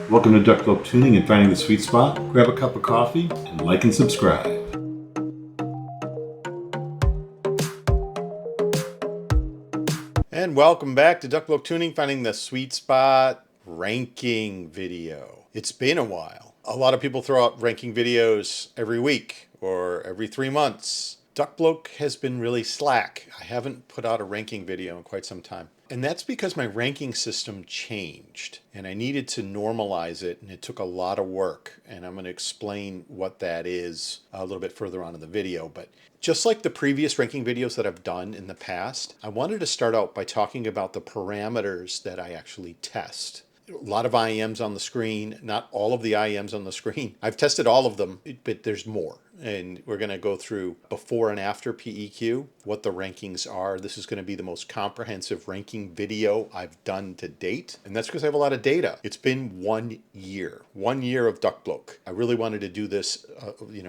Welcome to DucBloke Tuning and Finding the Sweet Spot. Grab a cup of coffee and like and subscribe. And welcome back to DucBloke Tuning, Finding the Sweet Spot ranking video. It's been a while. A lot of people throw out ranking videos every week or every 3 months. DucBloke has been really slack. I haven't put out a ranking video in quite some time. And that's because my ranking system changed and I needed to normalize it, and it took a lot of work. And I'm going to explain what that is a little bit further on in the video. But just like the previous ranking videos that I've done in the past, I wanted to start out by talking about the parameters that I actually test. A lot of IEMs on the screen, not all of the IEMs on the screen. I've tested all of them, but there's more. And we're going to go through before and after PEQ, what the rankings are. This is going to be the most comprehensive ranking video I've done to date. And that's because I have a lot of data. It's been 1 year of DucBloke. I really wanted to do this,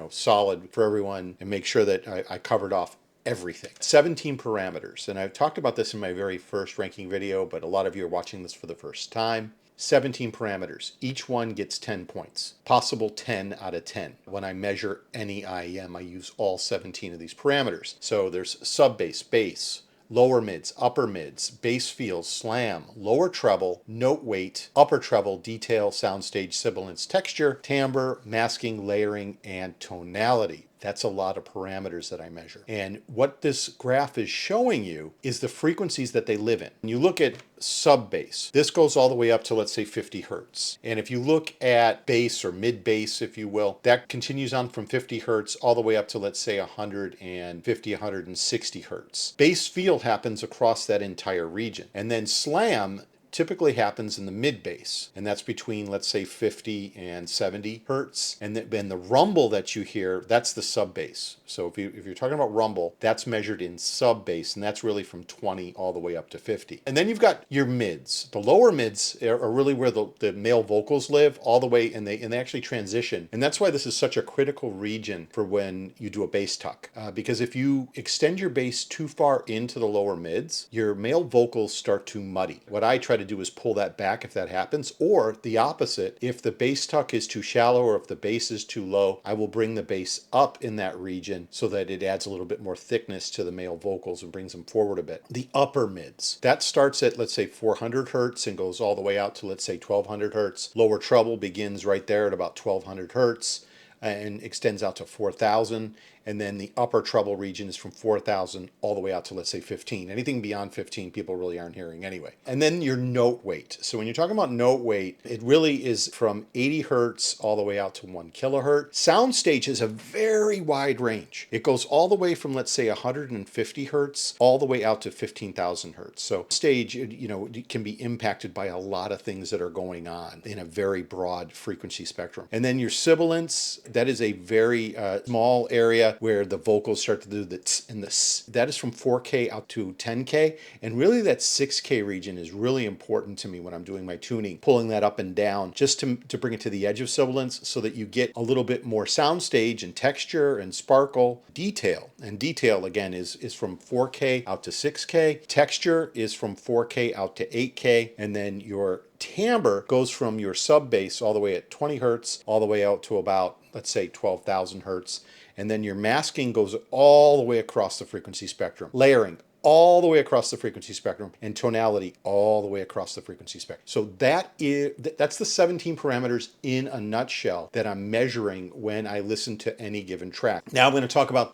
solid for everyone and make sure that I covered off everything. 17 parameters. And I've talked about this in my very first ranking video, but a lot of you are watching this for the first time. 17 parameters. Each one gets 10 points. Possible 10 out of 10. When I measure any IEM, I use all 17 of these parameters. So there's sub-bass, bass, lower mids, upper mids, bass feels, slam, lower treble, note weight, upper treble, detail, soundstage, sibilance, texture, timbre, masking, layering, and tonality. That's a lot of parameters that I measure. And what this graph is showing you is the frequencies that they live in. When you look at sub-bass, this goes all the way up to, let's say, 50 hertz. And if you look at bass or mid-bass, if you will, that continues on from 50 hertz all the way up to, let's say, 150, 160 hertz. Bass field happens across that entire region. And then slam typically happens in the mid bass, and that's between, let's say, 50 and 70 hertz. And then the rumble that you hear, that's the sub bass. So if you're talking about rumble, that's measured in sub bass, and that's really from 20 all the way up to 50. And then you've got your mids. The lower mids are really where the male vocals live, all the way, and they actually transition. And that's why this is such a critical region for when you do a bass tuck, because if you extend your bass too far into the lower mids, your male vocals start to muddy. What I try to do is pull that back if that happens, or the opposite. If the bass tuck is too shallow or if the bass is too low, I will bring the bass up in that region so that it adds a little bit more thickness to the male vocals and brings them forward a bit. The upper mids, that starts at, let's say, 400 hertz and goes all the way out to, let's say, 1200 hertz. Lower treble begins right there at about 1200 hertz and extends out to 4000. And then the upper treble region is from 4,000 all the way out to, let's say, 15. Anything beyond 15, people really aren't hearing anyway. And then your note weight. So when you're talking about note weight, it really is from 80 hertz all the way out to 1 kilohertz. Soundstage is a very wide range. It goes all the way from, let's say, 150 hertz all the way out to 15,000 hertz. So stage, can be impacted by a lot of things that are going on in a very broad frequency spectrum. And then your sibilance, that is a very small area where the vocals start to do the tss and the s. That is from 4K out to 10K. And really that 6K region is really important to me when I'm doing my tuning, pulling that up and down just to bring it to the edge of sibilance so that you get a little bit more soundstage and texture and sparkle. Detail. And detail, again, is from 4K out to 6K. Texture is from 4K out to 8K. And then your timbre goes from your sub bass all the way at 20 hertz all the way out to about, let's say, 12,000 hertz. And then your masking goes all the way across the frequency spectrum. Layering all the way across the frequency spectrum, and tonality all the way across the frequency spectrum. So that's the 17 parameters in a nutshell that I'm measuring when I listen to any given track. Now I'm going to talk about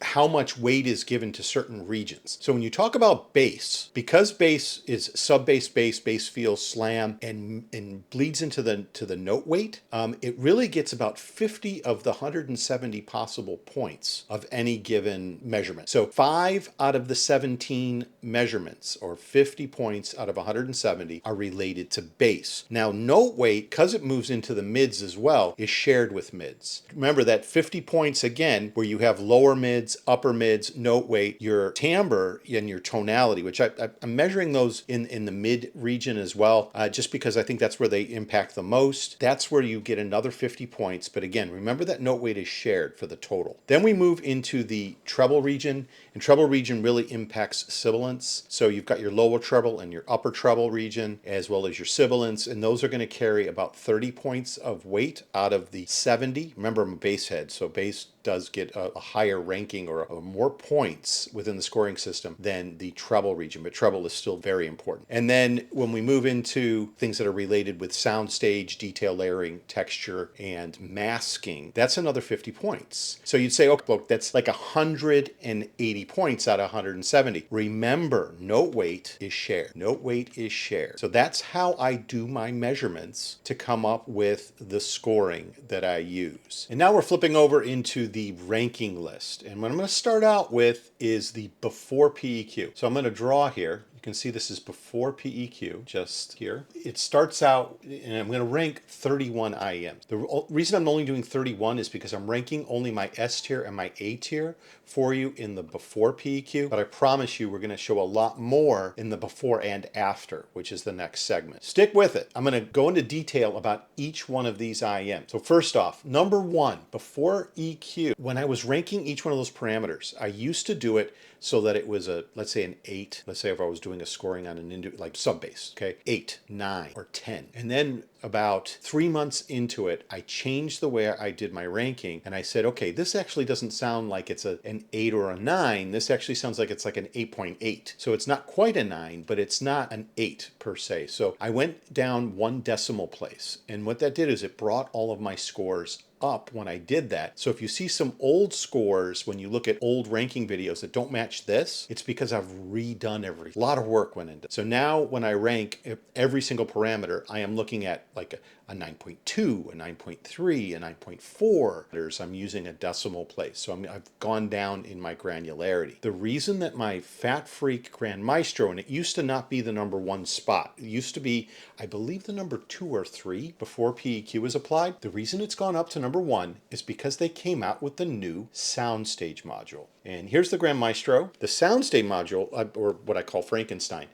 how much weight is given to certain regions. So when you talk about bass, because bass is sub-bass, bass feels, slam, and bleeds into the note weight, it really gets about 50 of the 170 possible points of any given measurement. So 5 out of the 17 measurements, or 50 points out of 170, are related to bass. Now, note weight, because it moves into the mids as well, is shared with mids. Remember that 50 points, again, where you have lower mids, upper mids, note weight, your timbre, and your tonality, which I'm measuring those in the mid region as well, just because I think that's where they impact the most. That's where you get another 50 points. But again, remember that note weight is shared for the total. Then we move into the treble region, and treble region really impacts impacts sibilance. So you've got your lower treble and your upper treble region, as well as your sibilance, and those are going to carry about 30 points of weight out of the 70. Remember, I'm a bass head, so bass does get a higher ranking or more points within the scoring system than the treble region, but treble is still very important. And then when we move into things that are related with soundstage, detail layering, texture, and masking, that's another 50 points. So you'd say, okay, look, that's like 180 points out of 170. Remember, note weight is shared. Note weight is shared. So that's how I do my measurements to come up with the scoring that I use. And now we're flipping over into the ranking list. And what I'm going to start out with is the before PEQ. So I'm going to draw here. You can see this is before PEQ, just here. It starts out, and I'm going to rank 31 IEMs. The reason I'm only doing 31 is because I'm ranking only my S tier and my A tier for you in the before PEQ, but I promise you we're going to show a lot more in the before and after, which is the next segment. Stick with it. I'm going to go into detail about each one of these IEMs. So first off, number one, before EQ, when I was ranking each one of those parameters, I used to do it so that it was a, let's say an 8. Let's say if I was doing a scoring on an like sub bass, okay, 8, 9, or 10. And then about 3 months into it, I changed the way I did my ranking, and I said, okay, this actually doesn't sound like it's an 8 or a 9. This actually sounds like it's like an 8.8. So it's not quite a 9, but it's not an 8 per se. So I went down 1 decimal place, and what that did is it brought all of my scores up when I did that. So if you see some old scores when you look at old ranking videos that don't match this, it's because I've redone everything. A lot of work went into it. So now when I rank every single parameter, I am looking at like a 9.2, a 9.3, a 9.4. I'm using a decimal place. So I've gone down in my granularity. The reason that my FATFreq Grand Maestro, and it used to not be the number 1 spot. It used to be, I believe, the number 2 or 3 before PEQ was applied. The reason it's gone up to number 1 is because they came out with the new soundstage module. And here's the Grand Maestro. The soundstage module, or what I call Frankenstein,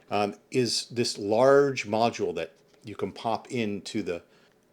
is this large module that you can pop into the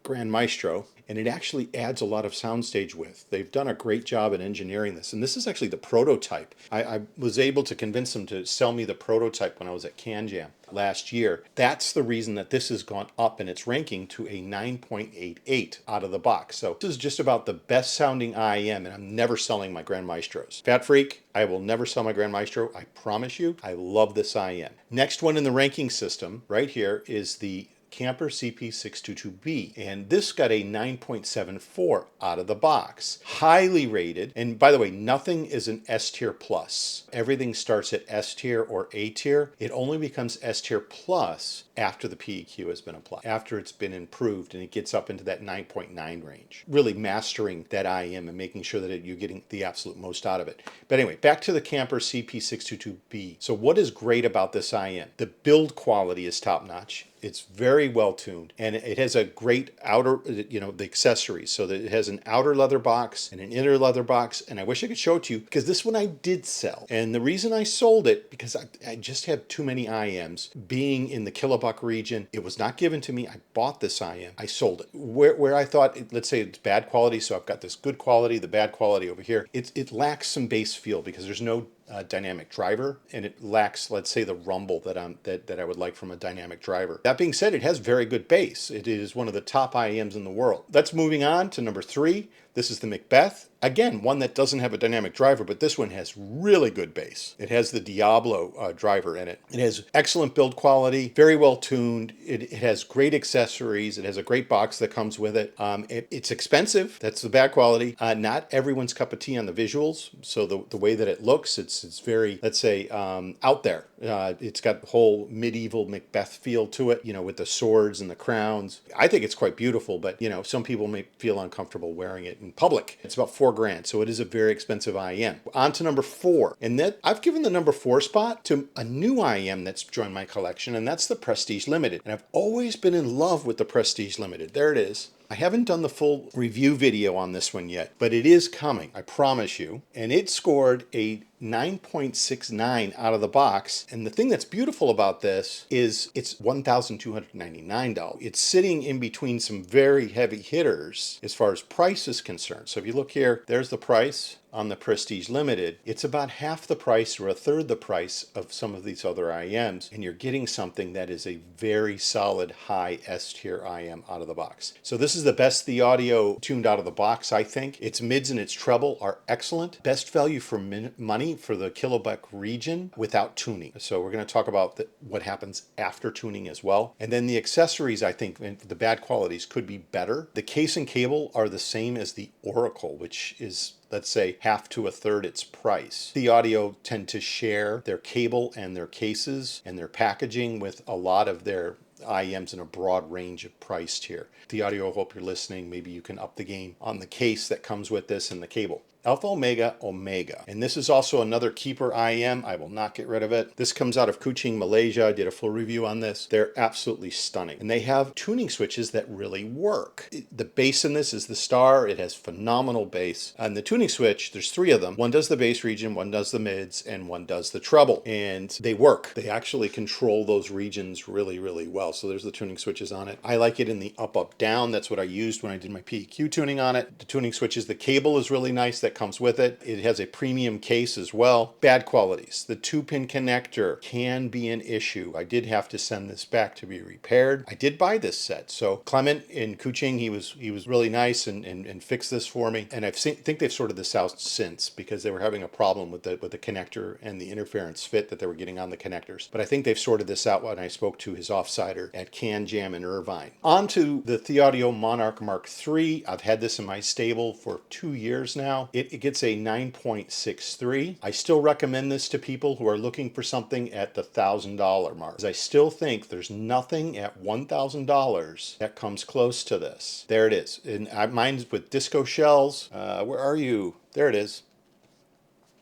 Grand Maestro, and it actually adds a lot of soundstage width. They've done a great job in engineering this, and this is actually the prototype. I was able to convince them to sell me the prototype when I was at CanJam last year. That's the reason that this has gone up in its ranking to a 9.88 out of the box. So this is just about the best sounding IEM, and I'm never selling my Grand Maestros. FATFreq, I will never sell my Grand Maestro. I promise you. I love this IEM. Next one in the ranking system right here is the Camper CP622B, and this got a 9.74 out of the box. Highly rated, and by the way, nothing is an S tier plus. Everything starts at S tier or A tier. It only becomes S tier plus after the PEQ has been applied, after it's been improved, and it gets up into that 9.9 range. Really mastering that IEM and making sure that you're getting the absolute most out of it. But anyway, back to the Camper CP622B. So what is great about this IEM? The build quality is top notch. It's very well tuned, and it has a great outer, the accessories. So that it has an outer leather box and an inner leather box, and I wish I could show it to you because this one I did sell. And the reason I sold it, because I just have too many IEMs. Being in the kilobuck region, it was not given to me. I bought this IEM. I sold it. Where I thought, let's say it's bad quality, so I've got this good quality, the bad quality over here. It lacks some bass feel because there's no dynamic driver, and it lacks, let's say, the rumble that I would like from a dynamic driver. That being said, it has very good bass. It is one of the top IEMs in the world. That's moving on to number 3. This is the Macbeth. Again, one that doesn't have a dynamic driver, but this one has really good bass. It has the Diablo driver in it. It has excellent build quality, very well tuned. It has great accessories. It has a great box that comes with it. It's expensive. That's the bad quality. Not everyone's cup of tea on the visuals. So the way that it looks, it's very, let's say, out there. It's got the whole medieval Macbeth feel to it, with the swords and the crowns. I think it's quite beautiful, but, some people may feel uncomfortable wearing it in public. It's about $4,000, so it is a very expensive IEM. On to number 4, and that I've given the number 4 spot to a new IEM that's joined my collection, and that's the Prestige Limited. And I've always been in love with the Prestige Limited. There it is. I haven't done the full review video on this one yet, but it is coming, I promise you. And it scored a 9.69 out of the box. And the thing that's beautiful about this is it's $1,299. It's sitting in between some very heavy hitters as far as price is concerned. So if you look here, there's the price on the Prestige Limited. It's about half the price or a third the price of some of these other IEMs, and you're getting something that is a very solid high S tier IEM out of the box. So this is the best Thieaudio tuned out of the box, I think. Its mids and its treble are excellent. Best value for money for the kilobuck region without tuning. So we're going to talk about what happens after tuning as well. And then the accessories, I think, the bad qualities could be better. The case and cable are the same as the Oracle, which is, let's say, half to a third its price. Thieaudio tend to share their cable and their cases and their packaging with a lot of their IEMs in a broad range of price tier. Thieaudio, I hope you're listening. Maybe you can up the game on the case that comes with this and the cable. Alpha Omega Omega. And this is also another keeper IEM. I will not get rid of it. This comes out of Kuching, Malaysia. I did a full review on this. They're absolutely stunning. And they have tuning switches that really work. The bass in this is the star. It has phenomenal bass. And the tuning switch, there's 3 of them. One does the bass region, one does the mids, and one does the treble. And they work. They actually control those regions really, really well. So there's the tuning switches on it. I like it in the up, up, down. That's what I used when I did my PEQ tuning on it. The tuning switches, the cable is really nice. That comes with it. It has a premium case as well. Bad qualities. The 2-pin connector can be an issue. I did have to send this back to be repaired. I did buy this set. So Clement in Kuching, he was really nice and fixed this for me. And think they've sorted this out since, because they were having a problem with the connector and the interference fit that they were getting on the connectors. But I think they've sorted this out when I spoke to his offsider at Can Jam in Irvine. On to the Thieaudio Monarch Mark III. I've had this in my stable for 2 years now. It gets a 9.63. I still recommend this to people who are looking for something at the $1,000 mark, because I still think there's nothing at $1,000 that comes close to this. There it is. And mine's with disco shells. Where are you? There it is.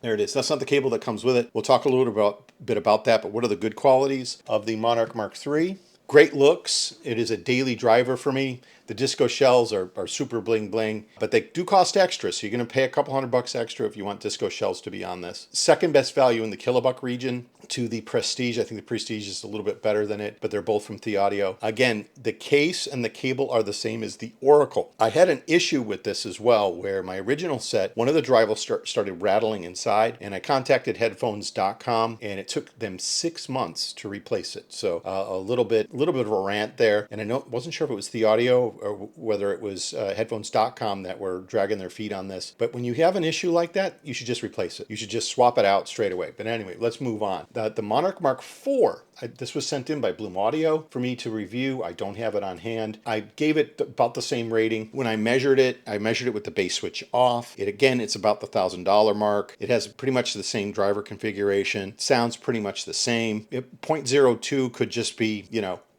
There it is. That's not the cable that comes with it. We'll talk a little bit about that, but what are the good qualities of the Monarch Mark III? Great looks. It is a daily driver for me. The disco shells are super bling bling, but they do cost extra, so you're going to pay a couple $100 extra if you want disco shells to be on this. Second best value in the kilobuck region to the Prestige. I think the Prestige is a little bit better than it, but they're both from Thieaudio. Again, the case and the cable are the same as the Oracle. I had an issue with this as well, where my original set, one of the drivers started rattling inside, and I contacted headphones.com, and it took them 6 months to replace it. So a little bit of a rant there, and I wasn't sure if it was Thieaudio or whether it was headphones.com that were dragging their feet on this. But when you have an issue like that, you should just replace it. You should just swap it out straight away. But anyway, let's move on. The Monarch Mark IV, this was sent in by Bloom Audio for me to review. I don't have it on hand. I gave it about the same rating. When I measured it with the bass switch off. It's about the $1,000 mark. It has pretty much the same driver configuration. Sounds pretty much the same. 0.02 could just be,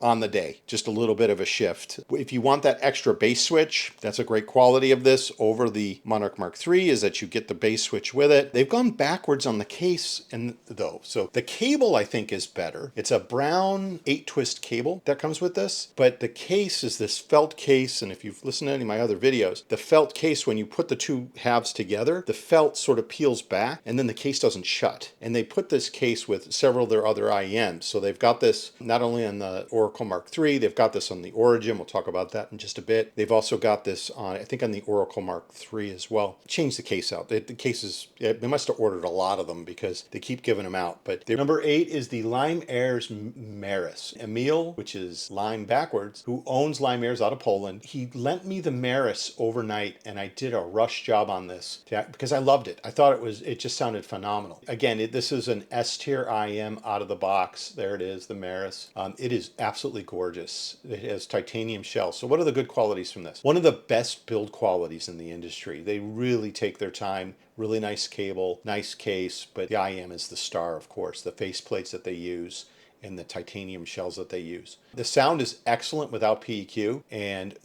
on the day, just a little bit of a shift. If you want that extra bass switch, that's a great quality of this over the Monarch Mark III, is that you get the bass switch with it. They've gone backwards on the case though. So the cable I think is better. It's a brown 8-twist cable that comes with this, but the case is this felt case. And if you've listened to any of my other videos, the felt case, when you put the two halves together, the felt sort of peels back and then the case doesn't shut. And they put this case with several of their other IEMs. So they've got this not only on the Oracle Mark III, they've got this on the Origin. We'll talk about that in just a bit. They've also got this on, I think, on the Oracle Mark III as well. Change the case out. The cases, they must have ordered a lot of them because they keep giving them out. But number 8 is the Lime Airs Maris. Emil, which is Lime backwards, who owns Lime Airs out of Poland. He lent me the Maris overnight, and I did a rush job on this because I loved it. I thought it just sounded phenomenal. Again, this is an S tier IEM out of the box. There it is, the Maris. It is absolutely gorgeous. It has titanium shells. So what are the good qualities from this? One of the best build qualities in the industry. They really take their time. Really nice cable, nice case, but the IEM is the star, of course. The face plates that they use and the titanium shells that they use. The sound is excellent without PEQ, and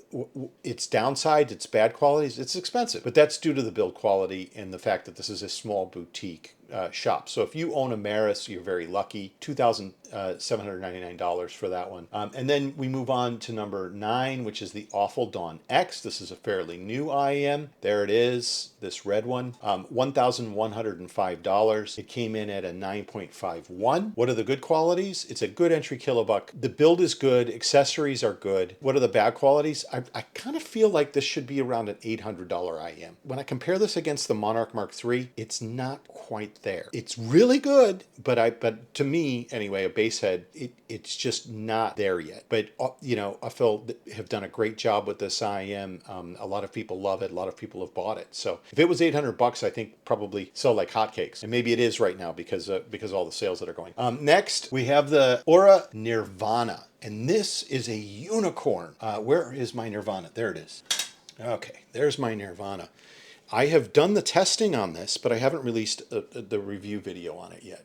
its downside, its bad qualities, it's expensive. But that's due to the build quality and the fact that this is a small boutique shop. So if you own a Maris, you're very lucky. $2,799 for that one. And then we move on to number 9, which is the Awful Dawn X. This is a fairly new IEM. There it is, this red one. $1,105. It came in at a 9.51. What are the good qualities? It's a good entry kilobuck. The build is good. Accessories are good. What are the bad qualities? I kind of feel like this should be around an $800 IEM. When I compare this against the Monarch Mark III, it's not quite there. It's really good, but to me anyway, a bass head, it's just not there yet. But you know, I feel have done a great job with this IEM. A lot of people love it. A lot of people have bought it. So if it was $800, I think probably sell like hotcakes. And maybe it is right now because all the sales that are going. Next, we have the Aure Nirvana, and this is a unicorn. Where is my Nirvana? There it is. Okay, there's my Nirvana. I have done the testing on this, but I haven't released the review video on it yet.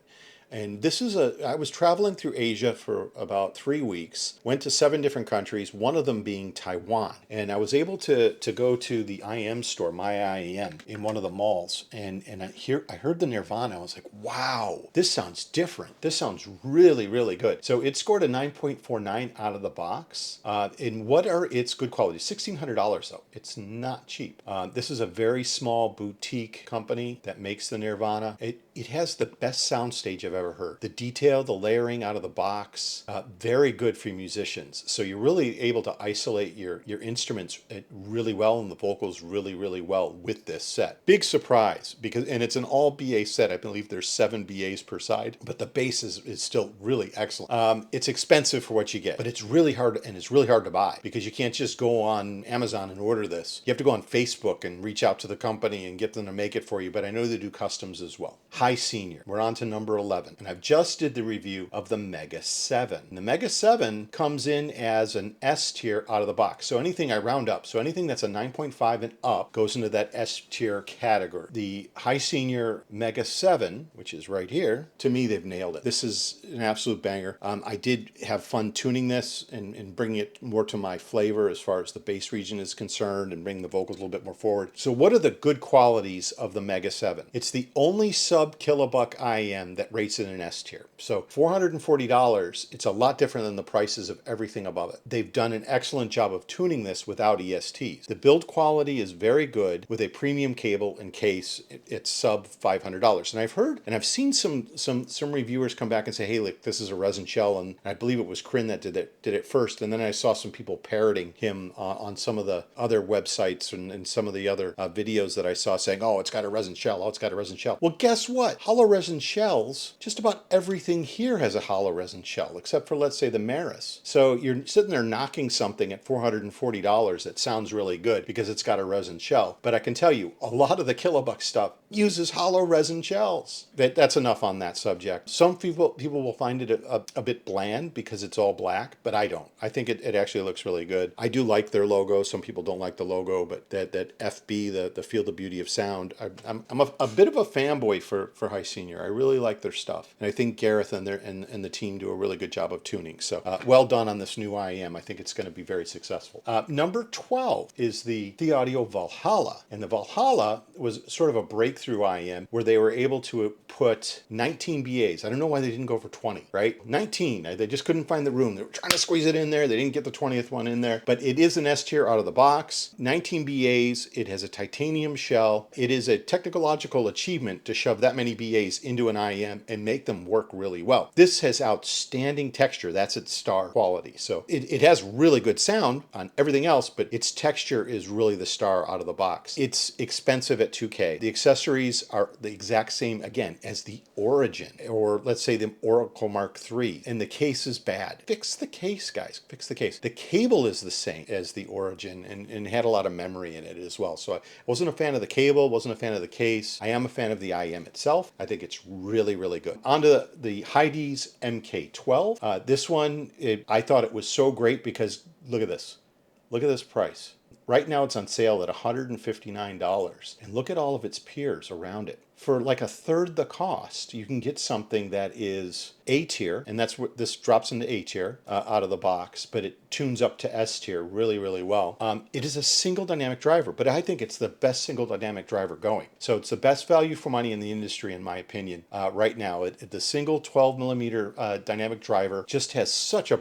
And this is I was traveling through Asia for about 3 weeks, went to 7 different countries, one of them being Taiwan. And I was able to go to the IEM store, my IEM, in one of the malls. And I heard the Nirvana. I was like, wow, this sounds different. This sounds really, really good. So it scored a 9.49 out of the box. And what are its good qualities? $1,600 though. It's not cheap. This is a very small boutique company that makes the Nirvana. It has the best soundstage I've ever heard. The detail, the layering out of the box, very good for musicians. So you're really able to isolate your instruments really well and the vocals really, really well with this set. Big surprise and it's an all BA set. I believe there's 7 BAs per side, but the bass is still really excellent. It's expensive for what you get, but it's really hard to buy because you can't just go on Amazon and order this. You have to go on Facebook and reach out to the company and get them to make it for you, but I know they do customs as well. Hisenior. We're on to number 11. And I've just did the review of the Mega7. And the Mega7 comes in as an S tier out of the box. So anything I round up, so anything that's a 9.5 and up goes into that S tier category. The Hisenior Mega7, which is right here, to me, they've nailed it. This is an absolute banger. I did have fun tuning this and bringing it more to my flavor as far as the bass region is concerned and bringing the vocals a little bit more forward. So what are the good qualities of the Mega7? It's the only sub-kilobuck IEM that rates in an S tier. So $440, it's a lot different than the prices of everything above it. They've done an excellent job of tuning this without ESTs. The build quality is very good with a premium cable and case. It's sub $500. And I've heard and I've seen some reviewers come back and say, hey, look, this is a resin shell, and I believe it was Crin that did it first. And then I saw some people parroting him on some of the other websites and some of the other videos that I saw saying, oh, it's got a resin shell. Oh, it's got a resin shell. Well, guess what? Hollow resin shells, just about everything here has a hollow resin shell, except for, let's say, the Maris. So you're sitting there knocking something at $440 that sounds really good because it's got a resin shell. But I can tell you, a lot of the kilobuck stuff uses hollow resin shells. That's enough on that subject. Some people will find it a bit bland because it's all black, but I don't. I think it actually looks really good. I do like their logo. Some people don't like the logo, but that FB, the Feel the Beauty of Sound, I'm a bit of a fanboy for Hisenior. I really like their stuff. And I think Gareth and the team do a really good job of tuning. So well done on this new IEM. I think it's going to be very successful. Number 12 is the Thieaudio Valhalla. And the Valhalla was sort of a breakthrough IEM where they were able to put 19 BAs. I don't know why they didn't go for 20, right? 19. They just couldn't find the room. They were trying to squeeze it in there. They didn't get the 20th one in there. But it is an S tier out of the box. 19 BAs. It has a titanium shell. It is a technological achievement to shove that many BAs into an IEM and make them work really well. This has outstanding texture. That's its star quality. So it has really good sound on everything else, but its texture is really the star out of the box. It's expensive at $2K. The accessories are the exact same, again, as the Origin, or let's say the Oracle Mark III, and the case is bad. Fix the case, guys. Fix the case. The cable is the same as the Origin and had a lot of memory in it as well. So I wasn't a fan of the cable, wasn't a fan of the case. I am a fan of the IEM itself. I think it's really, really good. On to the Hidizs MK12. This one, I thought it was so great because look at this. Look at this price. Right now it's on sale at $159. And look at all of its peers around it. for like a third the cost, you can get something that is A tier, and that's what this drops into A tier out of the box, but it tunes up to S tier really, really well. It is a single dynamic driver, but I think it's the best single dynamic driver going. So it's the best value for money in the industry, in my opinion, right now. The single 12 millimeter dynamic driver just has such a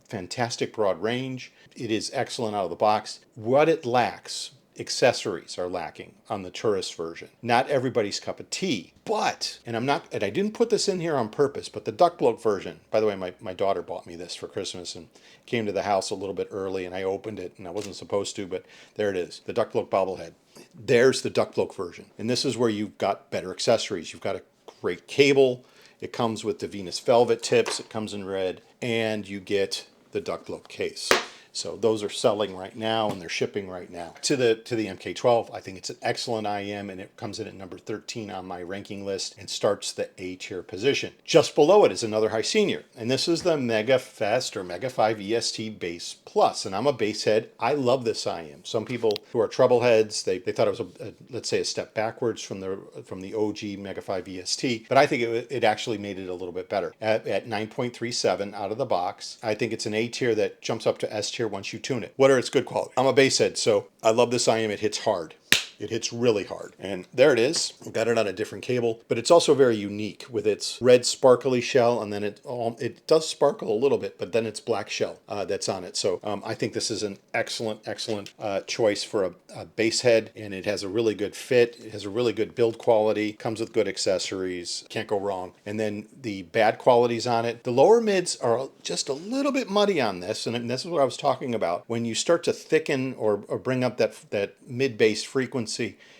fantastic broad range. It is excellent out of the box. What it lacks, accessories are lacking on the tourist version. Not everybody's cup of tea, but, and I didn't put this in here on purpose, but the DucBloke version, by the way, my daughter bought me this for Christmas and came to the house a little bit early, and I opened it, and I wasn't supposed to, but there it is, the DucBloke bobblehead. There's the DucBloke version, and this is where you've got better accessories. You've got a great cable. It comes with the Venus velvet tips. It comes in red, and you get the DucBloke case. So those are selling right now, and they're shipping right now. To the MK12, I think it's an excellent IEM, and it comes in at number 13 on my ranking list and starts the A tier position. Just below it is another Hisenior, and this is the Mega5EST or Mega5EST Bass Plus, and I'm a bass head. I love this IEM. Some people who are treble heads, they thought it was let's say a step backwards from the OG Mega5EST, but I think it actually made it a little bit better. At 9.37 out of the box, I think it's an A tier that jumps up to S tier once you tune it. What are its good quality? I'm a bass head, so I love this IEM. It hits hard. It hits really hard. And there it is. I've got it on a different cable, but it's also very unique with its red sparkly shell, and then it does sparkle a little bit, but then it's black shell that's on it. So I think this is an excellent choice for a bass head, and it has a really good fit. It has a really good build quality, comes with good accessories, can't go wrong. And then the bad qualities on it, the lower mids are just a little bit muddy on this, and this is what I was talking about. When you start to thicken or bring up that mid-bass frequency,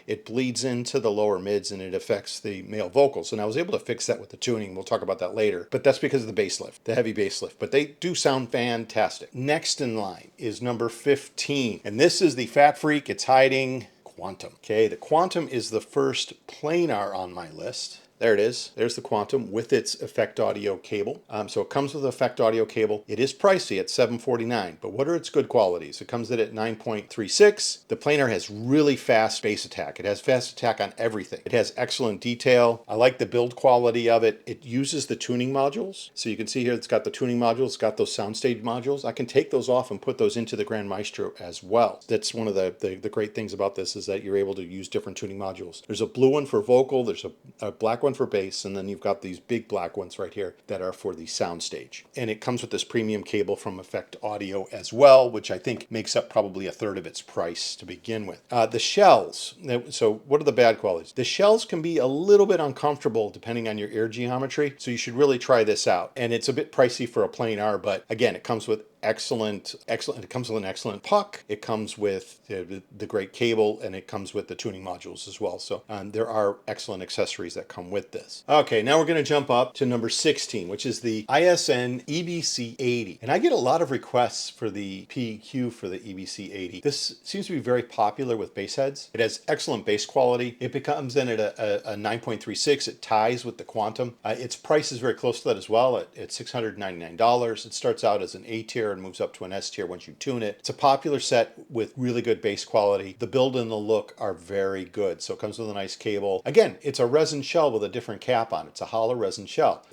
it bleeds into the lower mids and it affects the male vocals. And I was able to fix that with the tuning. We'll talk about that later. But that's because of the bass lift, the heavy bass lift. But they do sound fantastic. Next in line is number 15. And this is the FATFreq. It's hiding Quantum. Okay, the Quantum is the first planar on my list. There it is. There's the Quantum with its effect audio cable. So it comes with an effect audio cable. It is pricey at $749, but what are its good qualities? It comes in at 9.36. The planar has really fast bass attack. It has fast attack on everything. It has excellent detail. I like the build quality of it. It uses the tuning modules. So you can see here it's got the tuning modules. It's got those soundstage modules. I can take those off and put those into the Grand Maestro as well. That's one of the great things about this, is that you're able to use different tuning modules. There's a blue one for vocal. There's a black one for bass, and then you've got these big black ones right here that are for the soundstage. And it comes with this premium cable from Effect Audio as well, which I think makes up probably a third of its price to begin with. The shells, so what are the bad qualities? The shells can be a little bit uncomfortable depending on your ear geometry, so you should really try this out. And it's a bit pricey for a planar, but again, it comes with excellent. It comes with an excellent puck. It comes with the great cable, and it comes with the tuning modules as well. So there are excellent accessories that come with this. Okay, now we're going to jump up to number 16, which is the ISN EBC80. And I get a lot of requests for the PEQ for the EBC80. This seems to be very popular with bass heads. It has excellent bass quality. It comes in at a 9.36. It ties with the Quantum. Its price is very close to that as well at $699. It starts out as an A tier and moves up to an S tier once you tune it. It's a popular set with really good bass quality. The build and the look are very good. So it comes with a nice cable. Again, it's a resin shell with a different cap on it. It's a hollow resin shell.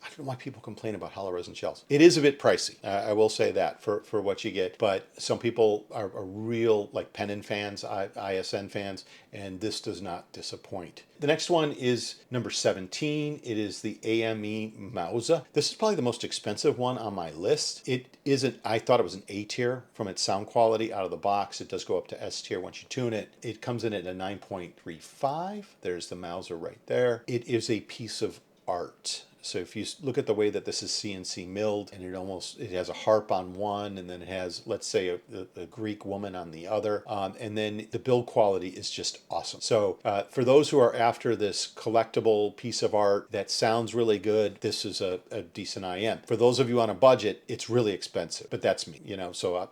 I don't know why people complain about hollow resin shells. It is a bit pricey. I will say that for what you get, but some people are real like Pennon fans, ISN fans, and this does not disappoint. The next one is number 17. It is the AME Mausa. This is probably the most expensive one on my list. It isn't, I thought it was an A tier from its sound quality out of the box. It does go up to S tier once you tune it. It comes in at a 9.35. There's the Mausa right there. It is a piece of art. So if you look at the way that this is CNC milled, and it has a harp on one, and then it has, let's say, a Greek woman on the other, and then the build quality is just awesome. So for those who are after this collectible piece of art that sounds really good, this is a decent IM. For those of you on a budget, it's really expensive, but that's me, so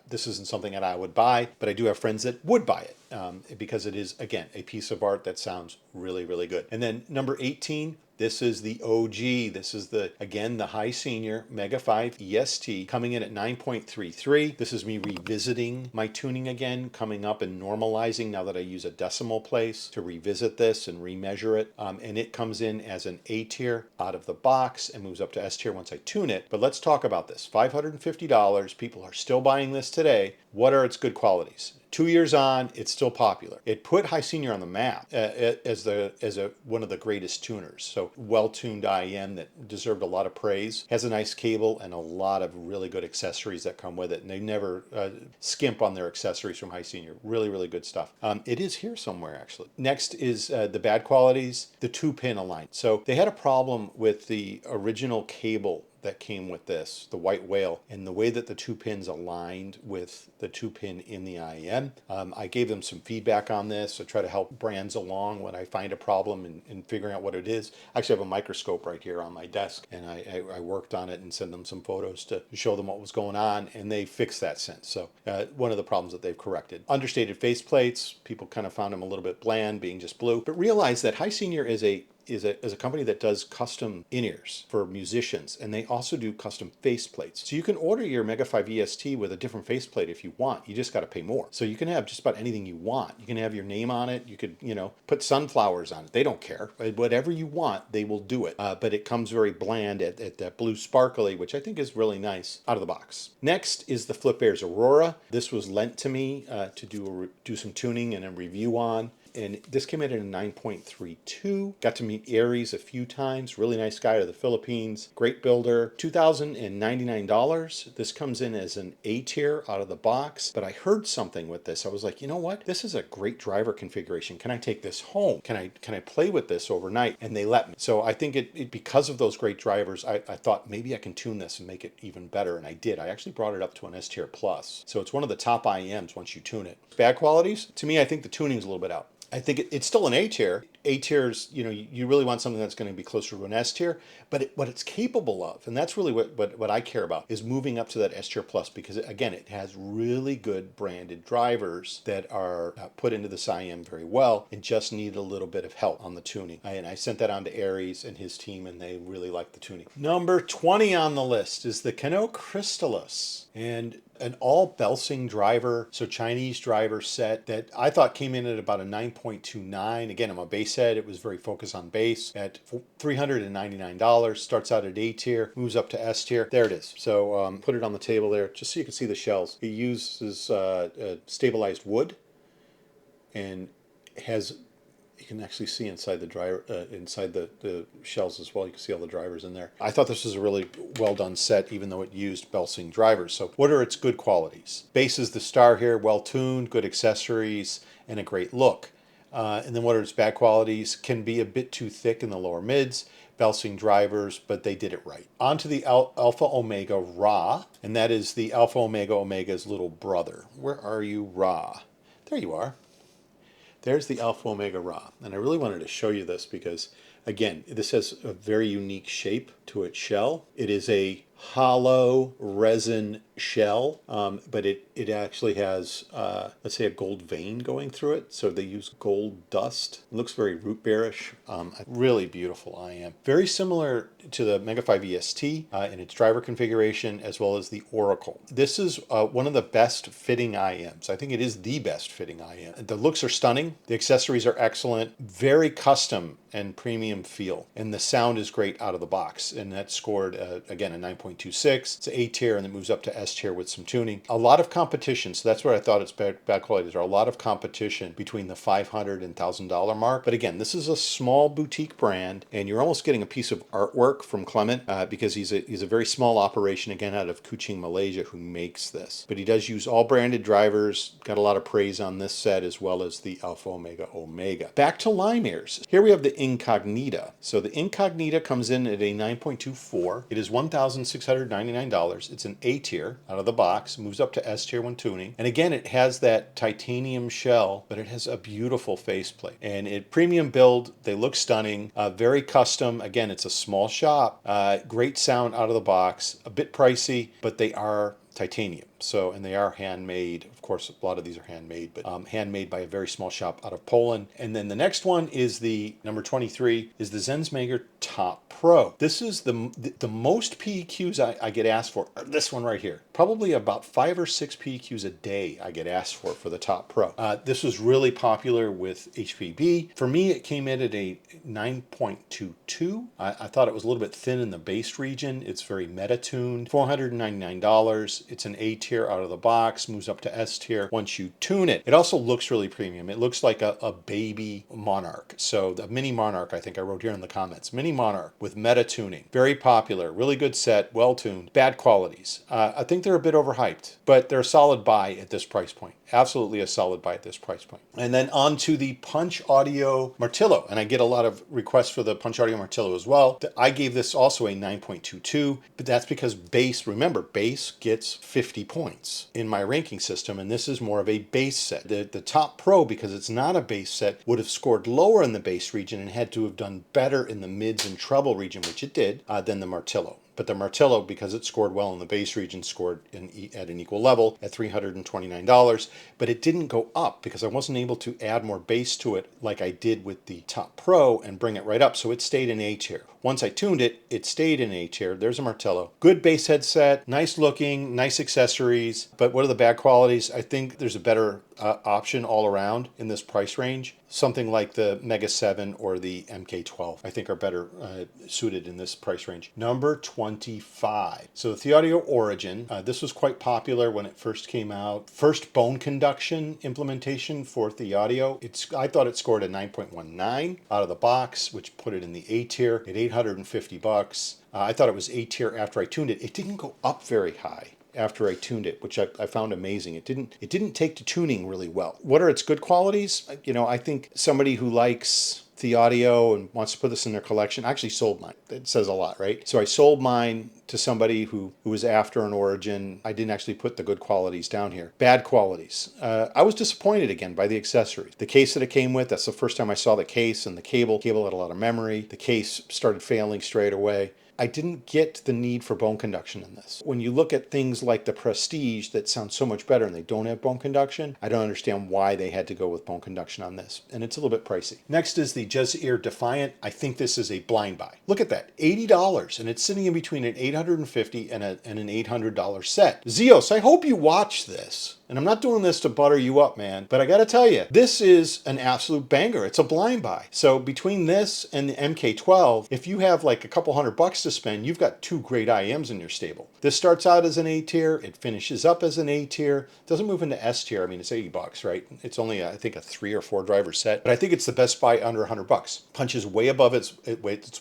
this isn't something that I would buy, but I do have friends that would buy it because it is, again, a piece of art that sounds really, really good. And then number 18, this is the OG IG. This is again the Hisenior Mega5EST coming in at 9.33. This is me revisiting my tuning again, coming up and normalizing now that I use a decimal place to revisit this and remeasure it. And it comes in as an A tier out of the box and moves up to S tier once I tune it. But let's talk about this. $550. People are still buying this today. What are its good qualities? 2 years on, it's still popular. It put Hisenior on the map as one of the greatest tuners. So well-tuned IEM that deserved a lot of praise. Has a nice cable and a lot of really good accessories that come with it. And they never skimp on their accessories from Hisenior. Really, really good stuff. It is here somewhere, actually. Next is the bad qualities, the 2-pin alignment. So they had a problem with the original cable that came with this, the white whale, and the way that the 2 pins aligned with the 2 pin in the IEM. I gave them some feedback on this. I try to help brands along when I find a problem in figuring out what it is. I actually have a microscope right here on my desk, and I worked on it and sent them some photos to show them what was going on, and they fixed that since. So one of the problems that they've corrected. Understated faceplates, people kind of found them a little bit bland, being just blue, but realize that Hisenior is a company that does custom in-ears for musicians, and they also do custom faceplates. So you can order your Mega5EST with a different faceplate if you want. You just got to pay more. So you can have just about anything you want. You can have your name on it. You could, put sunflowers on it. They don't care. Whatever you want, they will do it. But it comes very bland at that blue sparkly, which I think is really nice out of the box. Next is the FlipAirs Aurora. This was lent to me to do some tuning and a review on. And this came in at a 9.32. Got to meet Aries a few times. Really nice guy out of the Philippines. Great builder. $2,099. This comes in as an A tier out of the box. But I heard something with this. I was like, you know what? This is a great driver configuration. Can I take this home? Can I play with this overnight? And they let me. So I think because of those great drivers, I thought maybe I can tune this and make it even better. And I did. I actually brought it up to an S tier plus. So it's one of the top IEMs once you tune it. Bad qualities? To me, I think the tuning's a little bit out. I think it's still an A tier. A tiers, you really want something that's going to be closer to an S tier, but what it's capable of, and that's really what I care about, is moving up to that S tier plus, because again, it has really good branded drivers that are put into this IEM very well and just need a little bit of help on the tuning. And I sent that on to Aries and his team, and they really like the tuning. Number 20 on the list is the Kano Crystallis, and an all Belsing driver, so Chinese driver set that I thought came in at about a 9.29. Again, I'm a bass head. It was very focused on bass at $399. Starts out at A tier, moves up to S tier. There it is. So put it on the table there just so you can see the shells. He uses stabilized wood and has. You can actually see inside the driver, inside the shells as well. You can see all the drivers in there. I thought this was a really well done set, even though it used Belsing drivers. So what are its good qualities? Bass is the star here, well tuned, good accessories, and a great look. And then what are its bad qualities? Can be a bit too thick in the lower mids. Belsing drivers, but they did it right. On to the Alpha Omega Ra, and that is the Alpha Omega Omega's little brother. Where are you, Ra? There you are. There's the Alpha Omega Ra, and I really wanted to show you this because, again, this has a very unique shape to its shell. It is a hollow resin shell, but it actually has, let's say, a gold vein going through it. So they use gold dust. It looks very root bearish. Really beautiful IEM. Very similar to the Mega5EST in its driver configuration, as well as the Oracle. This is one of the best fitting IEMs. I think it is the best fitting IEM. The looks are stunning. The accessories are excellent. Very custom and premium feel. And the sound is great out of the box. And that scored, again, a 9.26. It's A tier, and it moves up to S tier with some tuning. A lot of competition. So that's where I thought its bad qualities are. A lot of competition between the $500 and $1,000 mark. But again, this is a small boutique brand, and you're almost getting a piece of artwork from Clement because he's a very small operation, again, out of Kuching, Malaysia, who makes this. But he does use all branded drivers. Got a lot of praise on this set, as well as the Alpha Omega Omega. Back to Lime ears. Here we have the Incognita. So the Incognita comes in at a 9.24. It is $1,699. It's an A tier out of the box, moves up to S tier when tuning. And again, it has that titanium shell, but it has a beautiful faceplate. And it premium build, they look stunning, very custom. Again, it's a small shop, great sound out of the box, a bit pricey, but they are titanium. So, and they are handmade. Of course, a lot of these are handmade, but handmade by a very small shop out of Poland. And then the next one is the number 23 is the Xenns Mangird Top Pro. This is the most PEQs I get asked for. This one right here. Probably about 5 or 6 PEQs a day I get asked for the Top Pro. This was really popular with HPB. For me, it came in at a 9.22. I thought it was a little bit thin in the bass region. It's very meta-tuned. $499. It's an A tier out of the box, moves up to S tier once you tune it. It also looks really premium. It looks like a baby Monarch. So the mini Monarch, I think I wrote here in the comments. Mini Monarch with meta tuning. Very popular, really good set, well tuned, bad qualities. I think they're a bit overhyped, but they're a solid buy at this price point. Absolutely a solid buy at this price point. And then on to the Punch Audio Martillo. And I get a lot of requests for the Punch Audio Martillo as well. I gave this also a 9.22, but that's because bass, remember, bass gets 50 points in my ranking system, and this is more of a bass set. The Top Pro, because it's not a bass set, would have scored lower in the bass region and had to have done better in the mids and treble region, which it did, than the Martillo. But the Martillo, because it scored well in the bass region, scored at an equal level at $329. But it didn't go up because I wasn't able to add more bass to it like I did with the Top Pro and bring it right up. So it stayed in A tier. Once I tuned it, it stayed in A tier. There's a Martillo. Good bass headset, nice looking, nice accessories. But what are the bad qualities? I think there's a better option all around in this price range. Something like the Mega7 or the MK12, I think are better suited in this price range. Number 25. So the Thieaudio Origin. This was quite popular when it first came out. First bone conduction implementation for Thieaudio. I thought it scored a 9.19 out of the box, which put it in the A tier at $850. I thought it was A tier after I tuned it. It didn't go up very high after I tuned it, which I found amazing. It didn't take to tuning really well. What are its good qualities? You know, I think somebody who likes Thieaudio and wants to put this in their collection, I actually sold mine. It says a lot, right? So I sold mine to somebody who was after an Origin. I didn't actually put the good qualities down here. Bad qualities. I was disappointed again by the accessories. The case that it came with, that's the first time I saw the case, and the cable had a lot of memory. The case started failing straight away. I didn't get the need for bone conduction in this. When you look at things like the Prestige that sound so much better and they don't have bone conduction, I don't understand why they had to go with bone conduction on this. And it's a little bit pricey. Next is the Juzear Defiant. I think this is a blind buy. Look at that, $80, and it's sitting in between an $850 and an $800 set. Zeos, I hope you watch this. And I'm not doing this to butter you up, man, but I gotta tell you, this is an absolute banger. It's a blind buy. So between this and the MK12, if you have like a couple $100 to spend, you've got 2 great IEMs in your stable. This starts out as an A tier, it finishes up as an A tier, doesn't move into S tier. I mean, it's $80, right? It's only, I think, a 3 or 4 driver set, but I think it's the best buy under $100. Punches way above its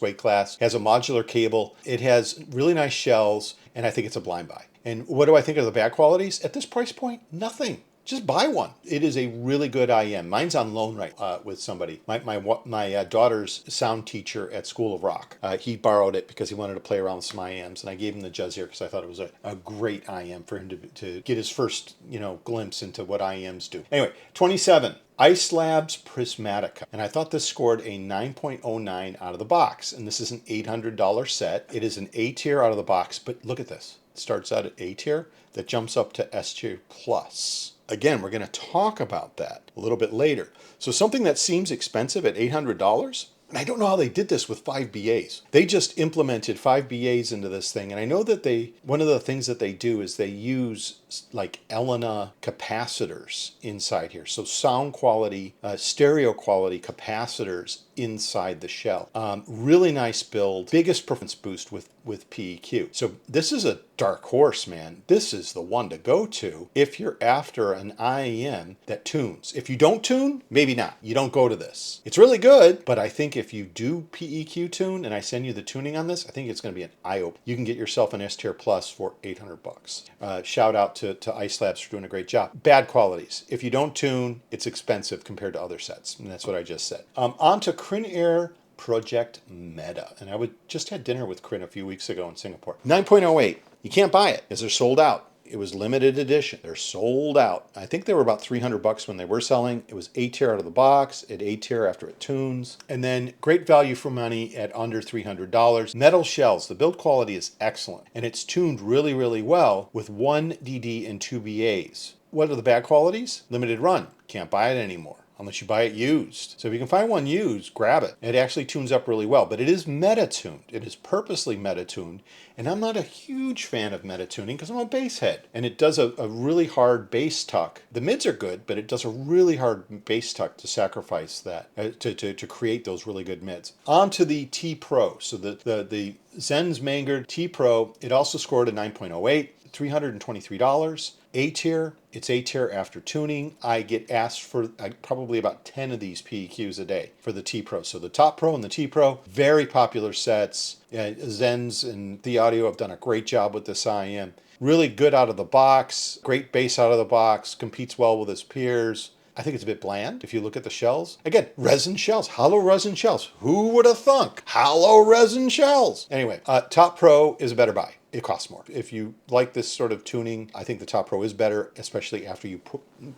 weight class, has a modular cable, it has really nice shells, and I think it's a blind buy. And what do I think of the bad qualities? At this price point, nothing. Just buy one. It is a really good IEM. Mine's on loan right with somebody. My daughter's sound teacher at School of Rock. He borrowed it because he wanted to play around with some IEMs, and I gave him the Juzear because I thought it was a great IEM for him to get his first glimpse into what IEMs do. Anyway, 27. Lab Prismatica. And I thought this scored a 9.09 out of the box. And this is an $800 set. It is an A tier out of the box, but look at this. It starts out at A tier, that jumps up to S tier plus. Again, we're going to talk about that a little bit later. So something that seems expensive at $800, and I don't know how they did this with 5 BAs. They just implemented 5 BAs into this thing. And I know that one of the things that they do is they use like Elena capacitors inside here. So sound quality, stereo quality capacitors inside the shell. Really nice build, biggest performance boost with PEQ. So this is a dark horse, man. This is the one to go to if you're after an IEM that tunes. If you don't tune, maybe not. You don't go to this. It's really good, but I think if you do PEQ tune and I send you the tuning on this, I think it's going to be an eye-opener. You can get yourself an S tier plus for $800. Shout out to Ice Labs for doing a great job. Bad qualities. If you don't tune, it's expensive compared to other sets. And that's what I just said. On to Crinear Project Meta. And I just had dinner with Crin a few weeks ago in Singapore. 9.08. You can't buy it because they're sold out. It was limited edition. They're sold out. I think they were about $300 when they were selling. It was A tier out of the box, at A tier after it tunes. And then great value for money at under $300. Metal shells. The build quality is excellent. And it's tuned really, really well with 1 DD and 2 BAs. What are the bad qualities? Limited run. Can't buy it anymore unless you buy it used. So if you can find one used, grab it. It actually tunes up really well, but it is meta-tuned. It is purposely meta-tuned, and I'm not a huge fan of meta-tuning because I'm a bass head, and it does a really hard bass tuck. The mids are good, but it does a really hard bass tuck to sacrifice that, to create those really good mids. On to the T Pro. So the Xenns Mangird T Pro, it also scored a 9.08, $323. A tier, it's A tier after tuning. I get asked for probably about 10 of these PEQs a day for the T Pro. So the Top Pro and the T Pro, very popular sets. Xenns and Thieaudio have done a great job with this IEM. Really good out of the box, great bass out of the box, competes well with its peers. I think it's a bit bland if you look at the shells. Again, resin shells, hollow resin shells. Who would have thunk? Hollow resin shells. Anyway, Top Pro is a better buy. It costs more. If you like this sort of tuning, I think the Top Pro is better, especially after you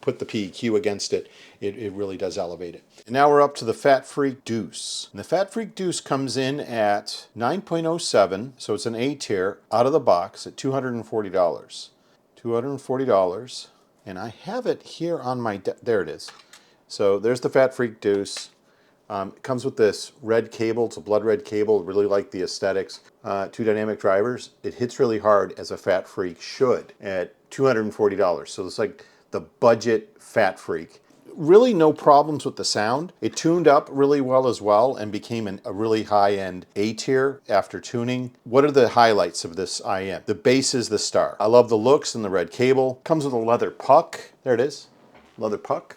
put the PEQ against it. It really does elevate it. And now we're up to the FATFreq Deuce. And the FATFreq Deuce comes in at 9.07, so it's an A tier out of the box at $240. $240. And I have it here on my, there it is. So there's the FATFreq Deuce. It comes with this red cable. It's a blood red cable. Really like the aesthetics. 2 dynamic drivers. It hits really hard, as a FATFreq should, at $240. So it's like the budget FATFreq. Really no problems with the sound. It tuned up really well as well and became a really high-end A tier after tuning. What are the highlights of this IEM? The bass is the star. I love the looks and the red cable. Comes with a leather puck. There it is. Leather puck.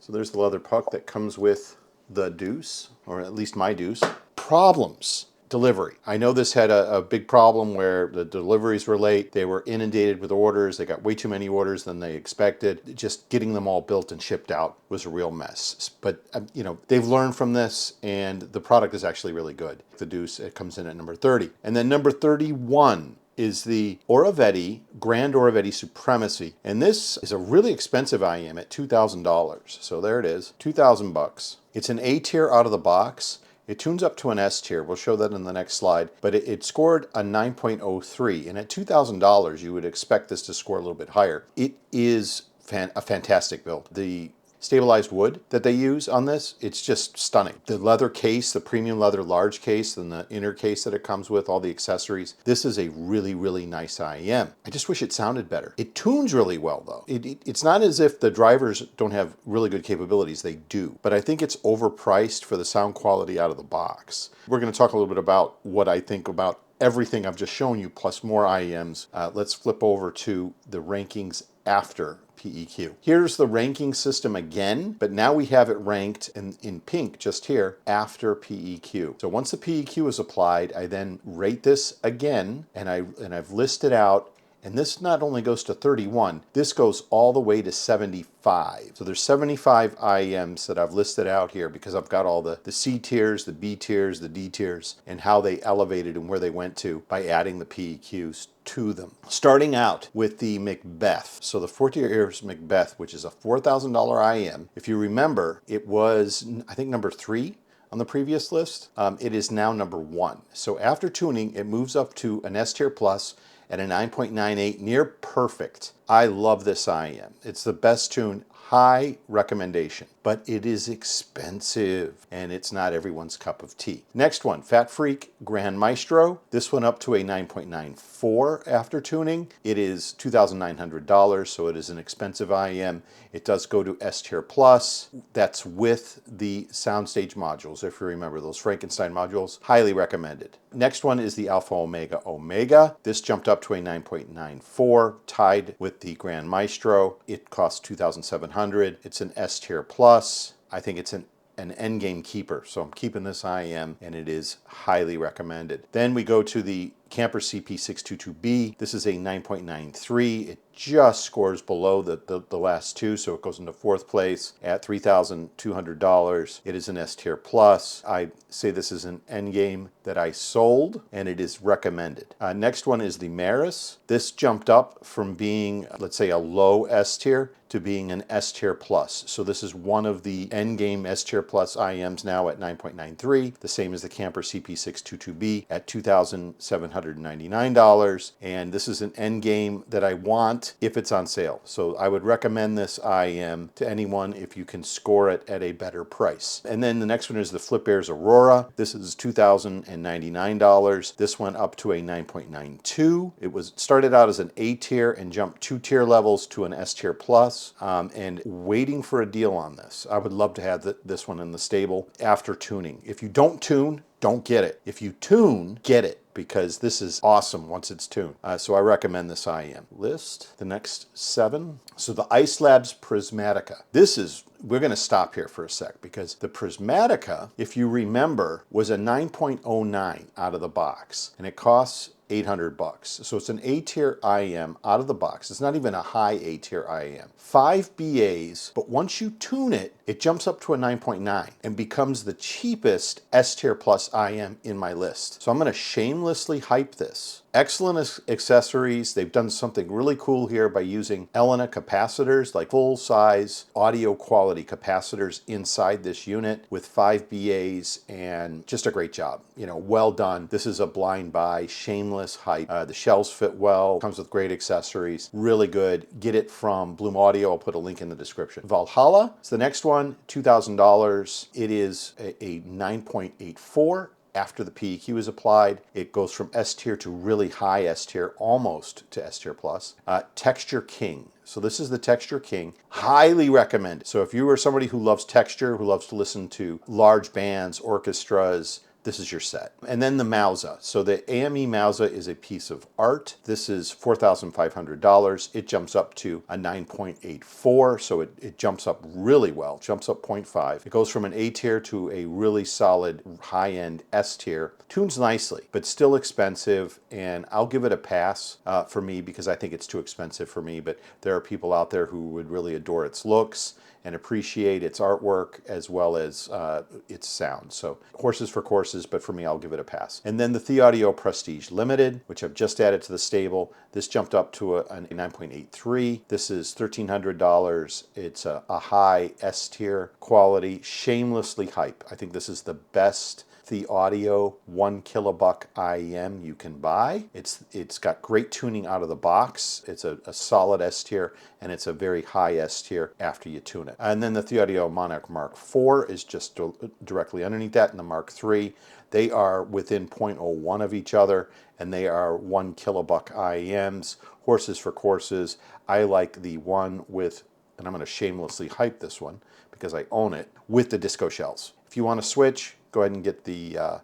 So there's the leather puck that comes with the Deuce, or at least my Deuce. Problems. Delivery. I know this had a big problem where the deliveries were late. They were inundated with orders. They got way too many orders than they expected. Just getting them all built and shipped out was a real mess. But you know, they've learned from this, and the product is actually really good. The Deuce, it comes in at number 30. And then number 31 is the Aure Grand Aure Supremacy. And this is a really expensive IEM at $2,000. So there it is, $2,000. It's an A tier out of the box. It tunes up to an S tier. We'll show that in the next slide. But it scored a 9.03. And at $2,000, you would expect this to score a little bit higher. It is a fantastic build. The stabilized wood that they use on this, it's just stunning. The leather case, the premium leather large case, and the inner case that it comes with, all the accessories. This is a really, really nice IEM. I just wish it sounded better. It tunes really well though. It's not as if the drivers don't have really good capabilities. They do. But I think it's overpriced for the sound quality out of the box. We're going to talk a little bit about what I think about everything I've just shown you, plus more IEMs. Let's flip over to the rankings after PEQ. Here's the ranking system again, but now we have it ranked in pink just here after PEQ. So once the PEQ is applied, I then rate this again, and I've listed out. And this not only goes to 31, this goes all the way to 75. So there's 75 IEMs that I've listed out here because I've got all the C tiers, the B tiers, the D tiers, and how they elevated and where they went to by adding the PEQs to them. Starting out with the Macbeth. So the Forte Macbeth, which is a $4,000 IEM. If you remember, it was, I think, number 3 on the previous list. It is now number 1. So after tuning, it moves up to an S tier plus at a 9.98, near perfect. I love this IEM. It's the best tune, high recommendation, but it is expensive and it's not everyone's cup of tea. Next one, FATFreq Grand Maestro. This one up to a 9.94 after tuning. It is $2,900, so it is an expensive IEM. It does go to S tier plus. That's with the soundstage modules. If you remember those Frankenstein modules, highly recommended. Next one is the Alpha Omega Omega. This jumped up to a 9.94, tied with the Grand Maestro. It costs $2,700. It's an S tier plus. I think it's an endgame keeper, so I'm keeping this IEM, and it is highly recommended. Then we go to the Camper CP622B. This is a 9.93. It just scores below the last two, so it goes into fourth place at $3,200. It is an S tier plus. I say this is an endgame that I sold, and it is recommended. Next one is the Maris. This jumped up from being, let's say, a low S tier to being an S tier plus. So this is one of the endgame S tier plus IEMs now at 9.93, the same as the Camper CP622B at $2,799. And this is an endgame that I want if it's on sale. So I would recommend this IEM to anyone if you can score it at a better price. And then the next one is the Flip Airs Aurora. This is $2,099. This went up to a 9.92. It was started out as an A tier and jumped 2 tier levels to an S tier plus. And waiting for a deal on this. I would love to have this one in the stable after tuning. If you don't tune, don't get it. If you tune, get it, because this is awesome once it's tuned. So I recommend this IEM. List, the next 7. So the Ice Labs Prismatica. We're going to stop here for a sec, because the Prismatica, if you remember, was a 9.09 out of the box, and it costs $800. So it's an A tier IEM out of the box. It's not even a high A tier IEM. 5 BAs, but once you tune it, it jumps up to a 9.9 and becomes the cheapest S tier plus IEM in my list. So I'm going to shamelessly hype this. Excellent accessories. They've done something really cool here by using Elena capacitors, like full-size audio quality capacitors inside this unit with 5 BAs, and just a great job. You know, well done. This is a blind buy, shameless hype. The shells fit well, comes with great accessories, really good. Get it from Bloom Audio. I'll put a link in the description. Valhalla is the next one, $2,000. It is a 9.84. After the PEQ is applied, it goes from S tier to really high S tier, almost to S tier plus. Texture King. So this is the Texture King. Highly recommend it. So if you are somebody who loves texture, who loves to listen to large bands, orchestras, this is your set. And then the Mausa. So the AME Mausa is a piece of art. This is $4,500. It jumps up to a 9.84, so it jumps up really well, jumps up 0.5. It goes from an A tier to a really solid high-end S tier. Tunes nicely, but still expensive, and I'll give it a pass for me, because I think it's too expensive for me, but there are people out there who would really adore its looks and appreciate its artwork as well as its sound. So horses for courses, but for me, I'll give it a pass. And then the Thieaudio Prestige Limited, which I've just added to the stable. This jumped up to a 9.83. This is $1,300. It's a high S tier quality, shamelessly hype. I think this is the best Thieaudio 1 kilobuck IEM you can buy. It's got great tuning out of the box. It's a solid S tier, and it's a very high S tier after you tune it. And then the Thieaudio Monarch Mark IV is just directly underneath that, and the Mark III. They are within 0.01 of each other, and they are 1 kilobuck IEMs. Horses for courses. I like the one with, and I'm going to shamelessly hype this one because I own it, with the disco shells. If you want to switch, go ahead and get the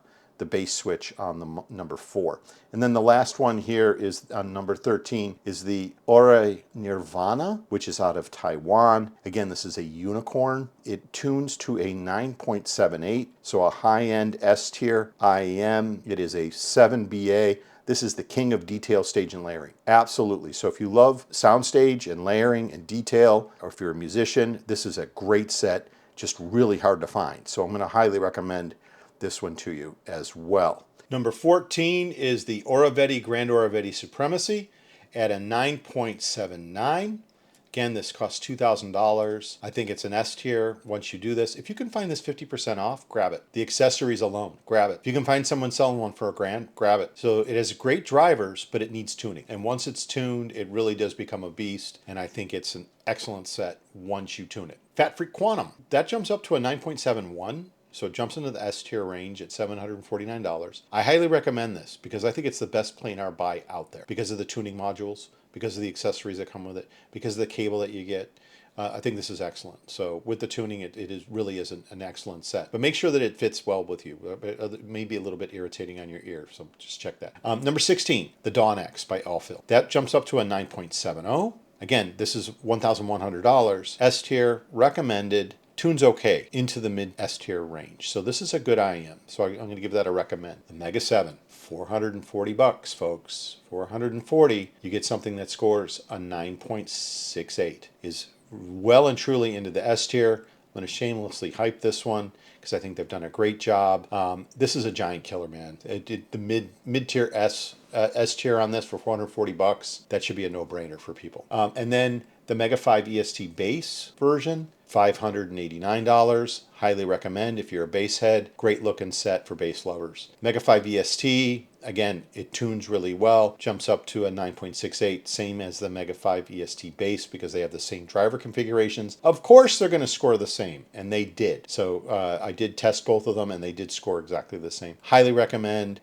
base switch on the number 4. And then the last one here is on number 13 is the Aure Nirvana, which is out of Taiwan. Again, this is a unicorn. It tunes to a 9.78, so a high-end S tier IEM. It is a 7 BA. This is the king of detail, stage, and layering. Absolutely. So if you love soundstage and layering and detail, or if you're a musician, this is a great set. Just really hard to find. So I'm going to highly recommend this one to you as well. Number 14 is the Aure Grand Aure Supremacy at a 9.79. Again, this costs $2,000. I think it's an S tier once you do this. If you can find this 50% off, grab it. The accessories alone, grab it. If you can find someone selling one for $1,000, grab it. So it has great drivers, but it needs tuning. And once it's tuned, it really does become a beast. And I think it's an excellent set once you tune it. FATFreq Quantum, that jumps up to a 9.71. So it jumps into the S tier range at $749. I highly recommend this because I think it's the best planar buy out there because of the tuning modules, because of the accessories that come with it, because of the cable that you get. I think this is excellent. So with the tuning, it really is an excellent set. But make sure that it fits well with you. It may be a little bit irritating on your ear, so just check that. Number 16, the Dawn X by Elphil. That jumps up to a 9.70. Again, this is $1,100. S tier, recommended. Tunes okay into the mid S tier range. So this is a good IEM. So I'm going to give that a recommend. The Mega 7, $440, folks. 440. You get something that scores a 9.68. Is well and truly into the S tier. I'm going to shamelessly hype this one because I think they've done a great job. This is a giant killer, man. The mid tier S tier on this for $440. That should be a no-brainer for people. And then the Mega5EST base version, $589. Highly recommend if you're a bass head. Great looking set for bass lovers. Mega5EST, again, it tunes really well. Jumps up to a 9.68, same as the Mega5EST bass because they have the same driver configurations. Of course, they're going to score the same, and they did. So I did test both of them, and they did score exactly the same. Highly recommend.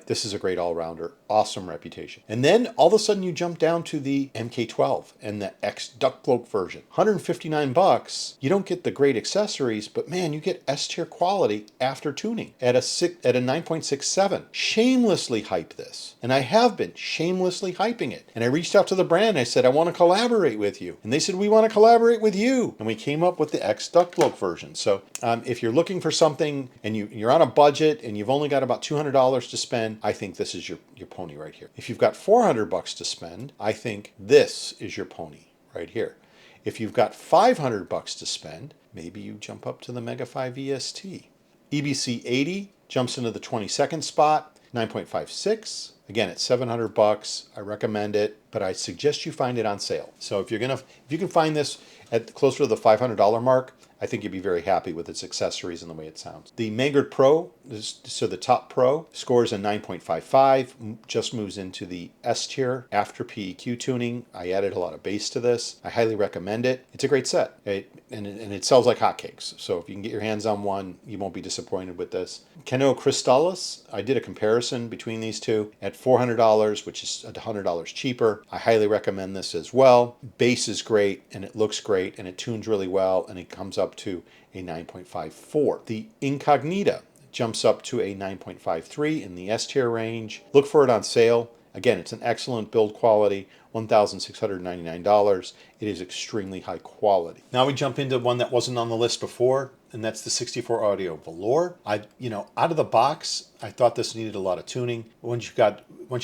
This is a great all-rounder. Awesome reputation. And then all of a sudden, you jump down to the MK12 and the DucBloke version. $159. You don't get the great accessories, but man, you get S tier quality after tuning at a 9.67. Shamelessly hype this, and I have been shamelessly hyping it. And I reached out to the brand. I said, I want to collaborate with you, and they said, we want to collaborate with you. And we came up with the DucBloke version. So if you're looking for something and you're on a budget and you've only got about $200 to spend, I think this is your pony right here. If you've got $400 to spend, I think this is your pony right here. If you've got $500 to spend, maybe you jump up to the Mega5EST. EBC 80 jumps into the 22nd spot, 9.56. Again, it's $700. I recommend it, but I suggest you find it on sale. So if you can find this at closer to the $500 mark, I think you'd be very happy with its accessories and the way it sounds. The Mangird Pro, so the Top Pro, scores a 9.55, just moves into the S tier after PEQ tuning. I added a lot of bass to this. I highly recommend it. It's a great set, and it sells like hotcakes. So if you can get your hands on one, you won't be disappointed with this. Kano Crystallis, I did a comparison between these two at $400, which is $100 cheaper. I highly recommend this as well. Bass is great, and it looks great, and it tunes really well, and it comes up to a 9.54. The Incognita jumps up to a 9.53 in the S tier range. Look for it on sale. Again, it's an excellent build quality, $1,699. It is extremely high quality. Now we jump into one that wasn't on the list before, and that's the Thieaudio Valhalla. Out of the box, I thought this needed a lot of tuning. Once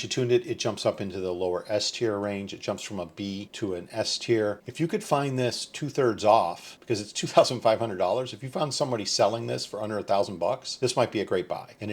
you tuned it, it jumps up into the lower S tier range. It jumps from a B to an S tier. If you could find this 2/3 off, because it's $2,500, if you found somebody selling this for under $1,000, this might be a great buy. And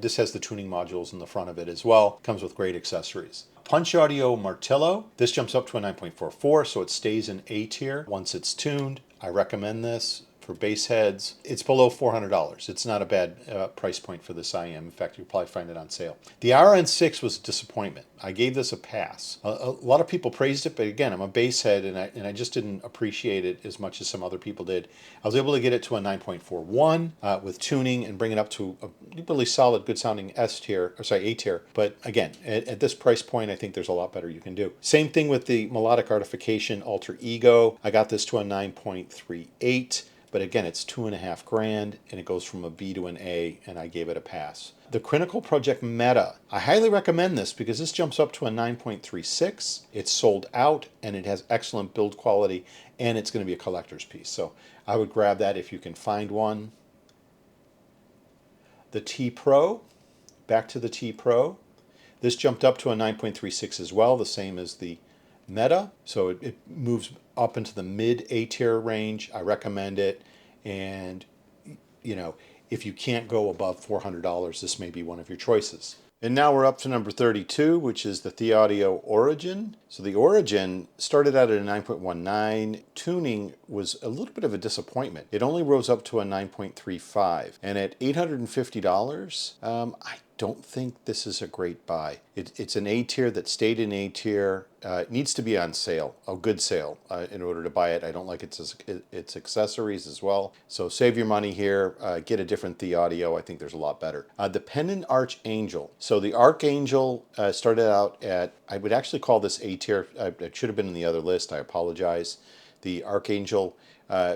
this has the tuning modules in the front of it as well. Comes with great accessories. Punch Audio Martello. This jumps up to a 9.44, so it stays in A tier once it's tuned. I recommend this for bass heads. It's below $400. It's not a bad price point for this IEM. In fact, you'll probably find it on sale. The Aure N6 was a disappointment. I gave this a pass. A lot of people praised it, but again, I'm a bass head, and I just didn't appreciate it as much as some other people did. I was able to get it to a 9.41 with tuning and bring it up to a really solid, good sounding A tier. But again, at this price point, I think there's a lot better you can do. Same thing with the melodic artification Alter Ego. I got this to a 9.38. But again, it's $2,500, and it goes from a B to an A, and I gave it a pass. The Critical Project Meta. I highly recommend this because this jumps up to a 9.36. It's sold out, and it has excellent build quality, and it's going to be a collector's piece. So I would grab that if you can find one. The T Pro. Back to the T Pro. This jumped up to a 9.36 as well, the same as the Meta, so it moves up into the mid A tier range. I recommend it, and if you can't go above $400, this may be one of your choices. And now we're up to number 32, which is the Thieaudio Origin. So the Origin started out at a 9.19. Tuning was a little bit of a disappointment. It only rose up to a 9.35. And at $850, I don't think this is a great buy. It's an A tier that stayed in A tier. It needs to be on sale, a good sale, in order to buy it. I don't like its accessories as well. So save your money here. Get a different Thieaudio. I think there's a lot better. The Pendant Archangel. So the Archangel started out at, I would actually call this A tier. It should have been in the other list. I apologize. The Archangel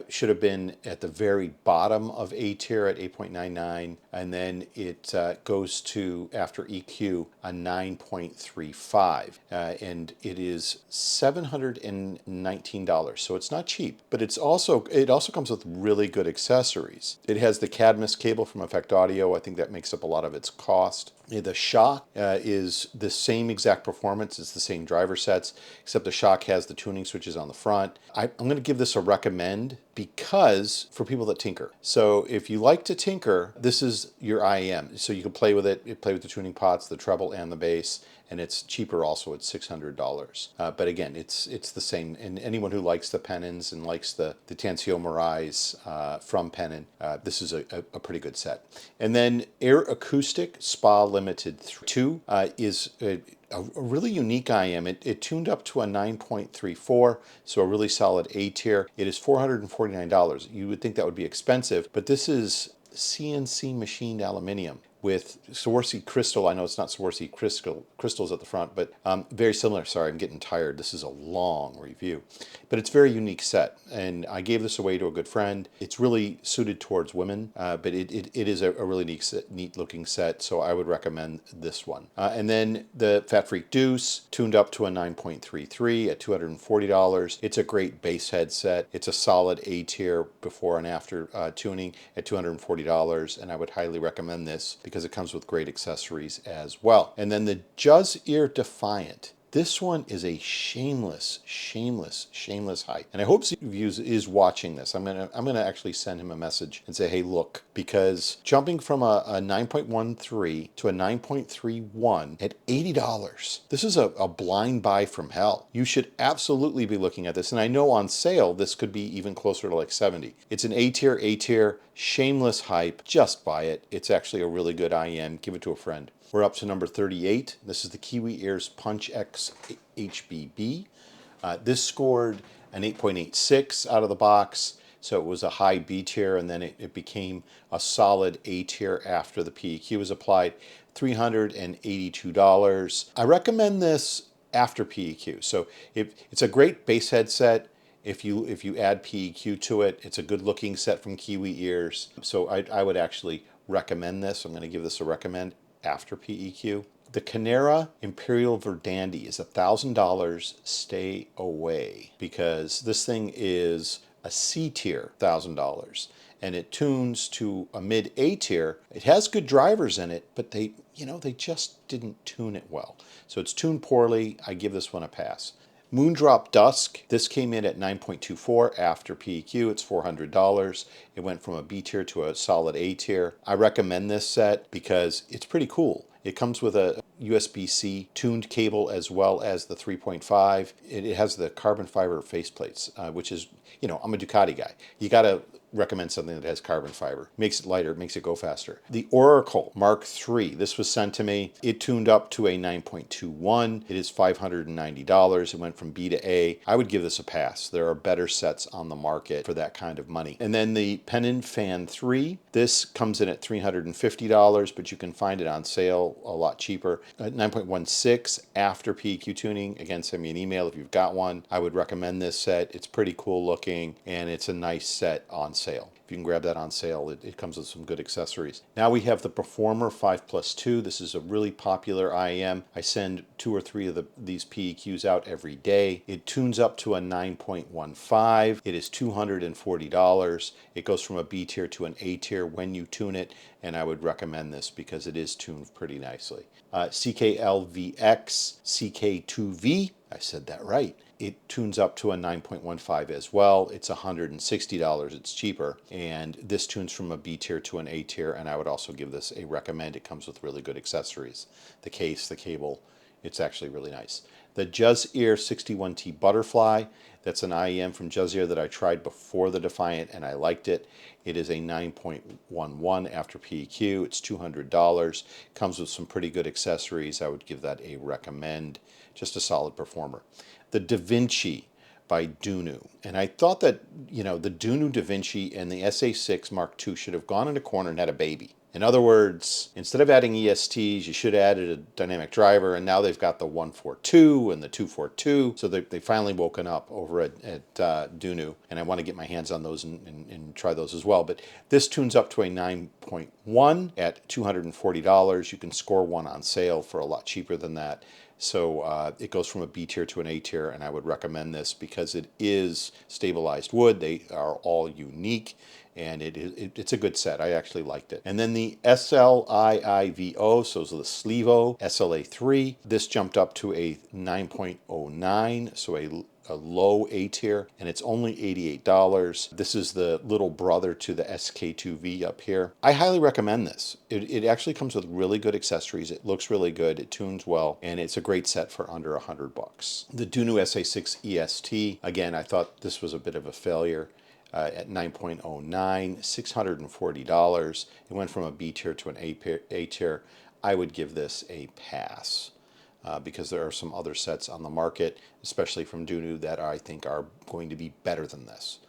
should have been at the very bottom of A tier at 8.99, and then it goes to, after EQ, a 9.35, and it is $719. So it's not cheap, but it also comes with really good accessories. It has the Cadmus cable from Effect Audio. I think that makes up a lot of its cost. The shock is the same exact performance. It's the same driver sets, except the shock has the tuning switches on the front. I'm going to give this a recommend because for people that tinker. So if you like to tinker, this is your IEM. So you can play with it. You play with the tuning pots, the treble, and the bass. And it's cheaper also at $600. But again, it's the same. And anyone who likes the Pennons and likes the Thieaudio Mirais from Pennon, this is a pretty good set. And then Air Acoustic Spa Limited 2 is a really unique IEM. It tuned up to a 9.34, so a really solid A tier. It is $449. You would think that would be expensive, but this is CNC machined aluminium with Swarovski crystal. I know it's not Swarovski crystals at the front, but very similar. Sorry, I'm getting tired. This is a long review, but it's a very unique set, and I gave this away to a good friend. It's really suited towards women, but it is a really neat looking set, so I would recommend this one. And then the FATFreq Deuce, tuned up to a 9.33 at $240. It's a great bass headset. It's a solid A tier before and after tuning at $240, and I would highly recommend this because it comes with great accessories as well. And then the Juzear Defiant. This one is a shameless hype. And I hope Steve is watching this. I'm gonna actually send him a message and say, hey, look, because jumping from a 9.13 to a 9.31 at $80, this is a blind buy from hell. You should absolutely be looking at this. And I know on sale, this could be even closer to like 70. It's an A tier, shameless hype. Just buy it. It's actually a really good IEM. Give it to a friend. We're up to number 38. This is the Kiwi Ears Punch X HBB. This scored an 8.86 out of the box, so it was a high B tier, and then it became a solid A tier after the PEQ was applied. $382. I recommend this after PEQ. So it's a great bass headset. If you add PEQ to it, it's a good looking set from Kiwi Ears. So I would actually recommend this. I'm going to give this a recommend after PEQ. The Crinear Imperial Verdandi is $1,000. Stay away, because this thing is a C tier $1,000, and it tunes to a mid A tier. It has good drivers in it, but they just didn't tune it well. So it's tuned poorly. I give this one a pass. Moondrop Dusk, this came in at 9.24 after PEQ. It's $400. It went from a B tier to a solid A tier. I recommend this set because it's pretty cool. It comes with a USB-C tuned cable as well as the 3.5. It has the carbon fiber faceplates, which is, I'm a Ducati guy. You gotta recommend something that has carbon fiber. Makes it lighter, makes it go faster. The Oracle Mark III, this was sent to me. It tuned up to a 9.21. It is $590. It went from B to A. I would give this a pass. There are better sets on the market for that kind of money. And then the Pennon Fan 3, this comes in at $350, but you can find it on sale a lot cheaper. 9.16 after PEQ tuning. Again, send me an email if you've got one. I would recommend this set. It's pretty cool looking, and it's a nice set on sale. If you can grab that on sale, it comes with some good accessories. Now we have the Performer 5+2. This is a really popular IEM. I send 2 or 3 of these PEQs out every day. It tunes up to a 9.15. It is $240. It goes from a B tier to an A tier when you tune it, and I would recommend this because it is tuned pretty nicely. CKLVX CK2V, I said that right. It tunes up to a 9.15 as well. It's $160. It's cheaper. And this tunes from a B tier to an A tier, and I would also give this a recommend. It comes with really good accessories. The case, the cable, it's actually really nice. The Juzear 61T Butterfly, that's an IEM from Juzear that I tried before the Defiant, and I liked it. It is a 9.11 after PEQ. It's $200. Comes with some pretty good accessories. I would give that a recommend. Just a solid performer. The Da Vinci by Dunu. And I thought that, the Dunu Da Vinci and the SA6 Mark II should have gone in a corner and had a baby. In other words, instead of adding ESTs, you should have added a dynamic driver, and now they've got the 142 and the 242, so they finally woken up over at Dunu, and I want to get my hands on those and try those as well. But this tunes up to a 9.1 at $240. You can score one on sale for a lot cheaper than that. So it goes from a B tier to an A tier, and I would recommend this because it is stabilized wood. They are all unique, and it's a good set. I actually liked it. And then the SLIIVO, so those are the SLIIVO SLA3. This jumped up to a 9.09, so a low A tier, and it's only $88. This is the little brother to the SK2V up here. I highly recommend this. It actually comes with really good accessories. It looks really good. It tunes well, and it's a great set for under $100. The Dunu SA6 EST, again, I thought this was a bit of a failure. At 9.09, $640. It went from a B tier to an A tier. I would give this a pass. Because there are some other sets on the market, especially from Dunu, that I think are going to be better than this.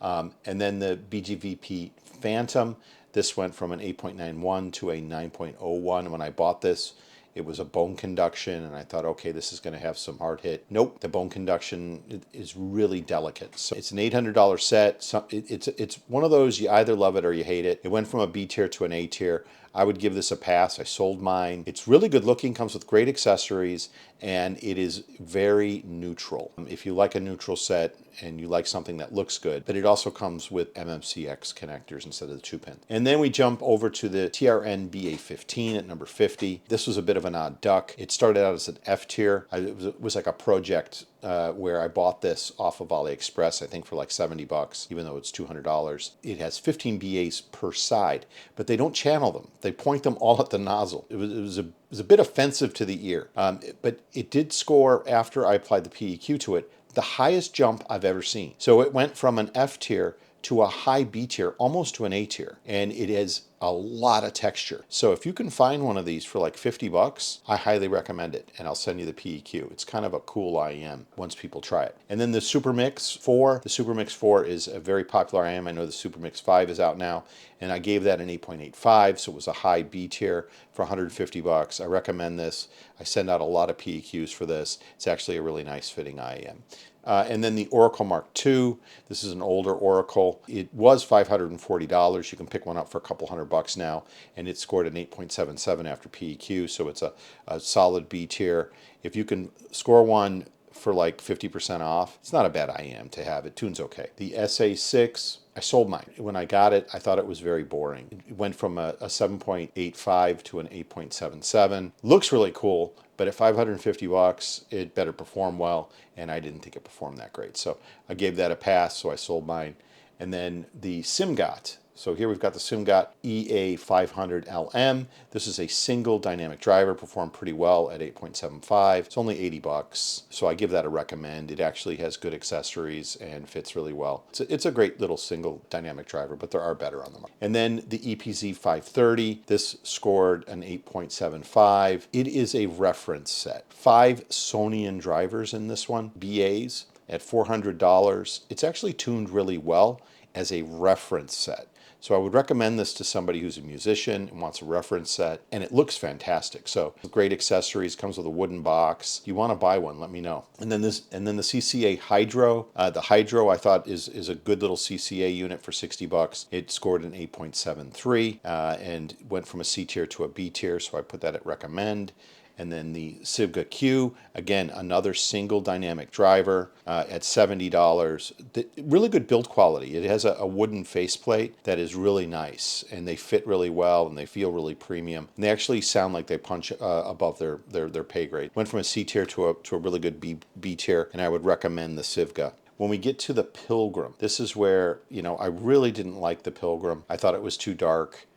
And then the BGVP Phantom, this went from an 8.91 to a 9.01. When I bought this, it was a bone conduction, and I thought, okay, this is going to have some hard hit. Nope, the bone conduction is really delicate. So it's an $800 set. So it's one of those, you either love it or you hate it. It went from a B tier to an A tier. I would give this a pass. I sold mine. It's really good looking, comes with great accessories, and it is very neutral. If you like a neutral set and you like something that looks good, but it also comes with MMCX connectors instead of the 2-pin. And then we jump over to the TRN BA15 at number 50. This was a bit of an odd duck. It started out as an F tier. It was like a project where I bought this off of AliExpress, I think for like $70, even though it's $200. It has 15 BAs per side, but they don't channel them. They point them all at the nozzle. It was a bit offensive to the ear, but it did score, after I applied the PEQ to it, the highest jump I've ever seen. So it went from an F tier to a high B tier, almost to an A tier, and it has a lot of texture. So if you can find one of these for like $50, I highly recommend it, and I'll send you the PEQ. It's kind of a cool IEM once people try it. And then the Supermix 4. The Supermix 4 is a very popular IEM. I know the Supermix 5 is out now, and I gave that an 8.85, so it was a high B tier for $150. I recommend this. I send out a lot of PEQs for this. It's actually a really nice fitting IEM. And then the Oracle Mark II. This is an older Oracle. It was $540. You can pick one up for a couple $100 now, and it scored an 8.77 after PEQ, so it's a solid B tier. If you can score one for like 50% off, it's not a bad IEM to have. It tunes okay. The SA6, I sold mine. When I got it, I thought it was very boring. It went from a 7.85 to an 8.77. Looks really cool, but at $550, it better perform well, and I didn't think it performed that great. So I gave that a pass, so I sold mine. And then the SIMGOT. So here we've got the SIMGOT EA500LM. This is a single dynamic driver, performed pretty well at 8.75. It's only $80, so I give that a recommend. It actually has good accessories and fits really well. It's a great little single dynamic driver, but there are better on the market. And then the EPZ530. This scored an 8.75. It is a reference set. 5 Sonian drivers in this one, BAs, at $400. It's actually tuned really well as a reference set. So I would recommend this to somebody who's a musician and wants a reference set, and it looks fantastic. So great accessories, comes with a wooden box. If you want to buy one, let me know. And then the CCA Hydro. The Hydro I thought is a good little CCA unit for $60. It scored an 8.73 and went from a C tier to a B tier, so I put that at recommend. And then the SLIIVO Q, again, another single dynamic driver at $70. Really good build quality. It has a wooden faceplate that is really nice, and they fit really well, and they feel really premium. And they actually sound like they punch above their pay grade. Went from a C tier to a really good B tier, and I would recommend the SLIIVO. When we get to the Pilgrim, this is where, I really didn't like the Pilgrim. I thought it was too dark.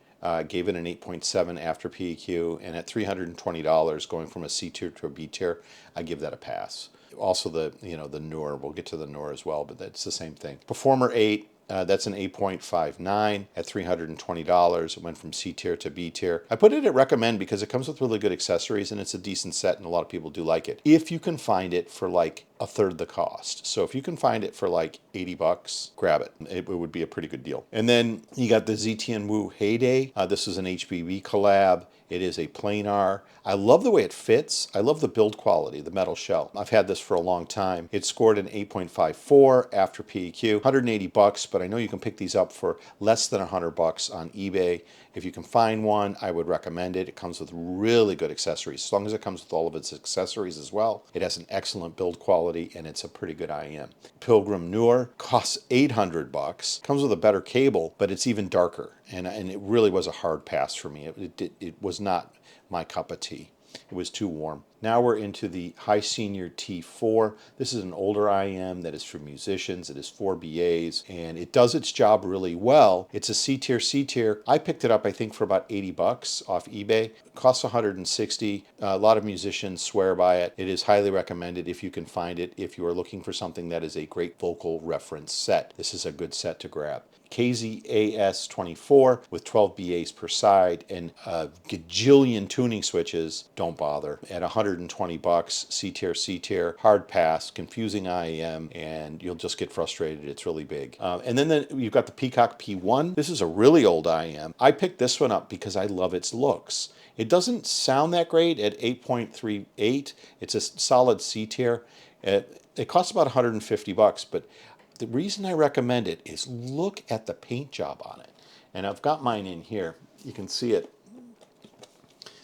Gave it an 8.7 after PEQ, and at $320, going from a C tier to a B tier, I give that a pass. Also the Noor, we'll get to the Noor as well, but that's the same thing. Performer 8, That's an 8.59 at $320. It went from C tier to B tier. I put it at recommend because it comes with really good accessories and it's a decent set and a lot of people do like it. If you can find it for like a third the cost. So if you can find it for like 80 bucks, grab it. It would be a pretty good deal. And then you got the ZTNWoo Heyday. This is an HBB collab. It is a planar. I love the way it fits. I love the build quality, the metal shell. I've had this for a long time. It scored an 8.54 after PEQ, 180 bucks, but I know you can pick these up for less than 100 bucks on eBay. If you can find one, I would recommend it. It comes with really good accessories. As long as it comes with all of its accessories as well, it has an excellent build quality and it's a pretty good IEM. Pilgrim Noor costs 800 bucks. Comes with a better cable, but it's even darker. And it really was a hard pass for me. It was not my cup of tea. It was too warm. Now we're into the Hisenior T4. This is an older IEM that is for musicians. It is 4 BAs, and it does its job really well. It's a C tier. I picked it up, I think, for about 80 bucks off eBay. It costs 160. A lot of musicians swear by it. It is highly recommended if you can find it. If you are looking for something that is a great vocal reference set, this is a good set to grab. KZAS24 with 12 BAs per side and a gajillion tuning switches. Don't bother. At 120 bucks, C tier, hard pass, confusing IEM, and you'll just get frustrated. It's really big. And then you've got the Peacock P1. This is a really old IEM. I picked this one up because I love its looks. It doesn't sound that great at 8.38. It's a solid C tier. It costs about 150 bucks, but the reason I recommend it is look at the paint job on it. And I've got mine in here. You can see it.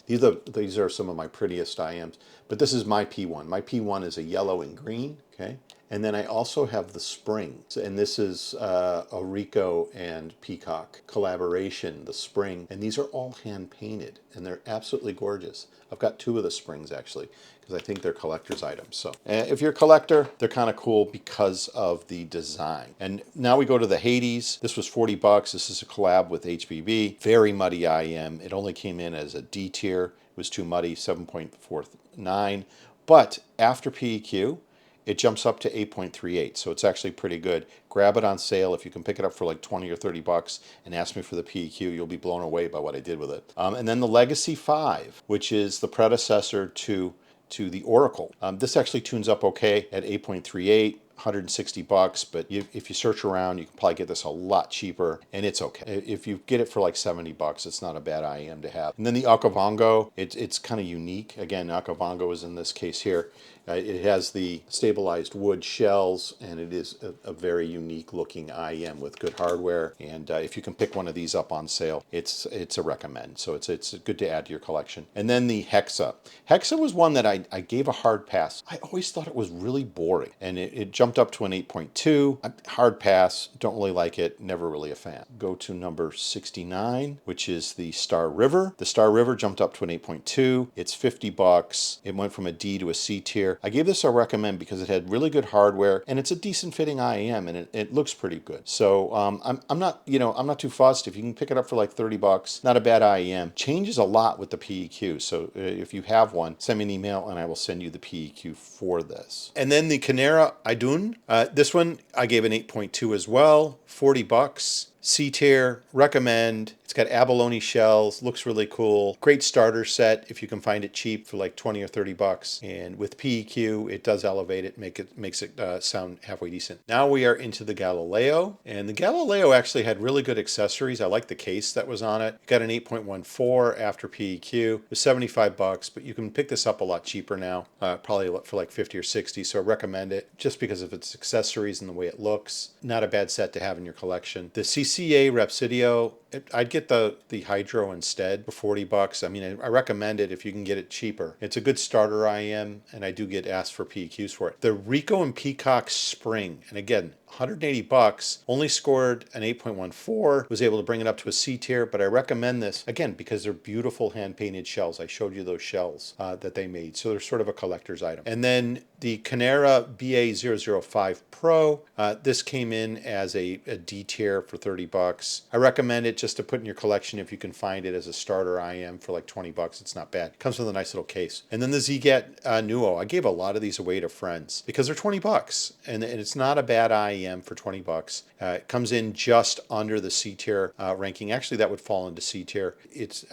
These are some of my prettiest IEMs, but this is my P1. My P1 is a yellow and green, okay? And then I also have the spring. And this is Aure and Peacock collaboration, the spring. And these are all hand painted and they're absolutely gorgeous. I've got 2 of the springs actually, because I think they're collector's items. So if you're a collector, they're kind of cool because of the design. And now we go to the Hidizs. This was 40 bucks. This is a collab with HBB. Very muddy IEM. It only came in as a D tier. It was too muddy, 7.49. But after PEQ, it jumps up to 8.38, so it's actually pretty good. Grab it on sale. If you can pick it up for like 20 or 30 bucks and ask me for the PEQ, you'll be blown away by what I did with it. And then the Legacy 5, which is the predecessor to the Oracle. This actually tunes up okay at 8.38. 160 bucks, but if you search around, you can probably get this a lot cheaper, and it's okay. If you get it for like 70 bucks, it's not a bad IEM to have. And then the Okavango, it's kind of unique. Again, Okavango is in this case here. It has the stabilized wood shells, and it is a very unique looking IEM with good hardware. And if you can pick one of these up on sale, it's a recommend. So it's good to add to your collection. And then the Hexa. Hexa was one that I gave a hard pass. I always thought it was really boring, and it jumped up to an 8.2. Hard pass, don't really like it, never really a fan. Go to number 69, which is the Star River. The Star River jumped up to an 8.2. It's 50 bucks. It went from a D to a C tier. I gave this a recommend because it had really good hardware and it's a decent fitting IEM and it looks pretty good. So I'm not too fussed. If you can pick it up for like 30 bucks, not a bad IEM. Changes a lot with the PEQ. So if you have one, send me an email and I will send you the PEQ for this. And then the Crinear Idun. This one I gave an 8.2 as well, 40 bucks. C tier, recommend. It's got abalone shells, looks really cool. Great starter set if you can find it cheap for like 20 or 30 bucks. And with PEQ, it does elevate it, makes it sound halfway decent. Now we are into the Galileo, and the Galileo actually had really good accessories. I like the case that was on it. Got an 8.14 after PEQ. It was 75 bucks, but you can pick this up a lot cheaper now, probably for like 50 or 60. So I recommend it just because of its accessories and the way it looks. Not a bad set to have in your collection. The CCA Rapsidio, I'd get the Hydro instead for 40 bucks. I mean, I recommend it if you can get it cheaper. It's a good starter IEM, and I do get asked for PEQs for it. The Rico and Peacock Spring, and again, 180 bucks, only scored an 8.14, was able to bring it up to a C tier, but I recommend this, again, because they're beautiful hand-painted shells. I showed you those shells that they made, so they're sort of a collector's item. And then the Crinear BA005 Pro, this came in as a D tier for 30 bucks. I recommend it just to put in your collection if you can find it as a starter IEM for like 20 bucks. It's not bad. It comes with a nice little case. And then the Ziget Nuo, I gave a lot of these away to friends because they're 20 bucks, and it's not a bad IEM. IEM for 20 bucks. It comes in just under the C tier ranking. Actually, that would fall into C tier.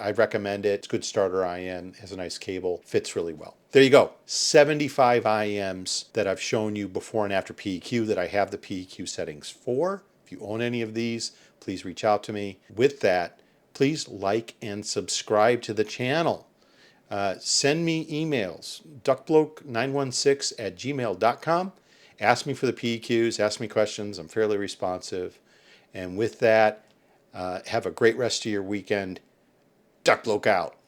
I recommend it. It's good starter IEM, has a nice cable, fits really well. There you go. 75 IEMs that I've shown you before and after PEQ that I have the PEQ settings for. If you own any of these, please reach out to me. With that, please like and subscribe to the channel. Send me emails, DucBloke916@gmail.com. Ask me for the PEQs, ask me questions. I'm fairly responsive. And with that, have a great rest of your weekend. DucBloke out.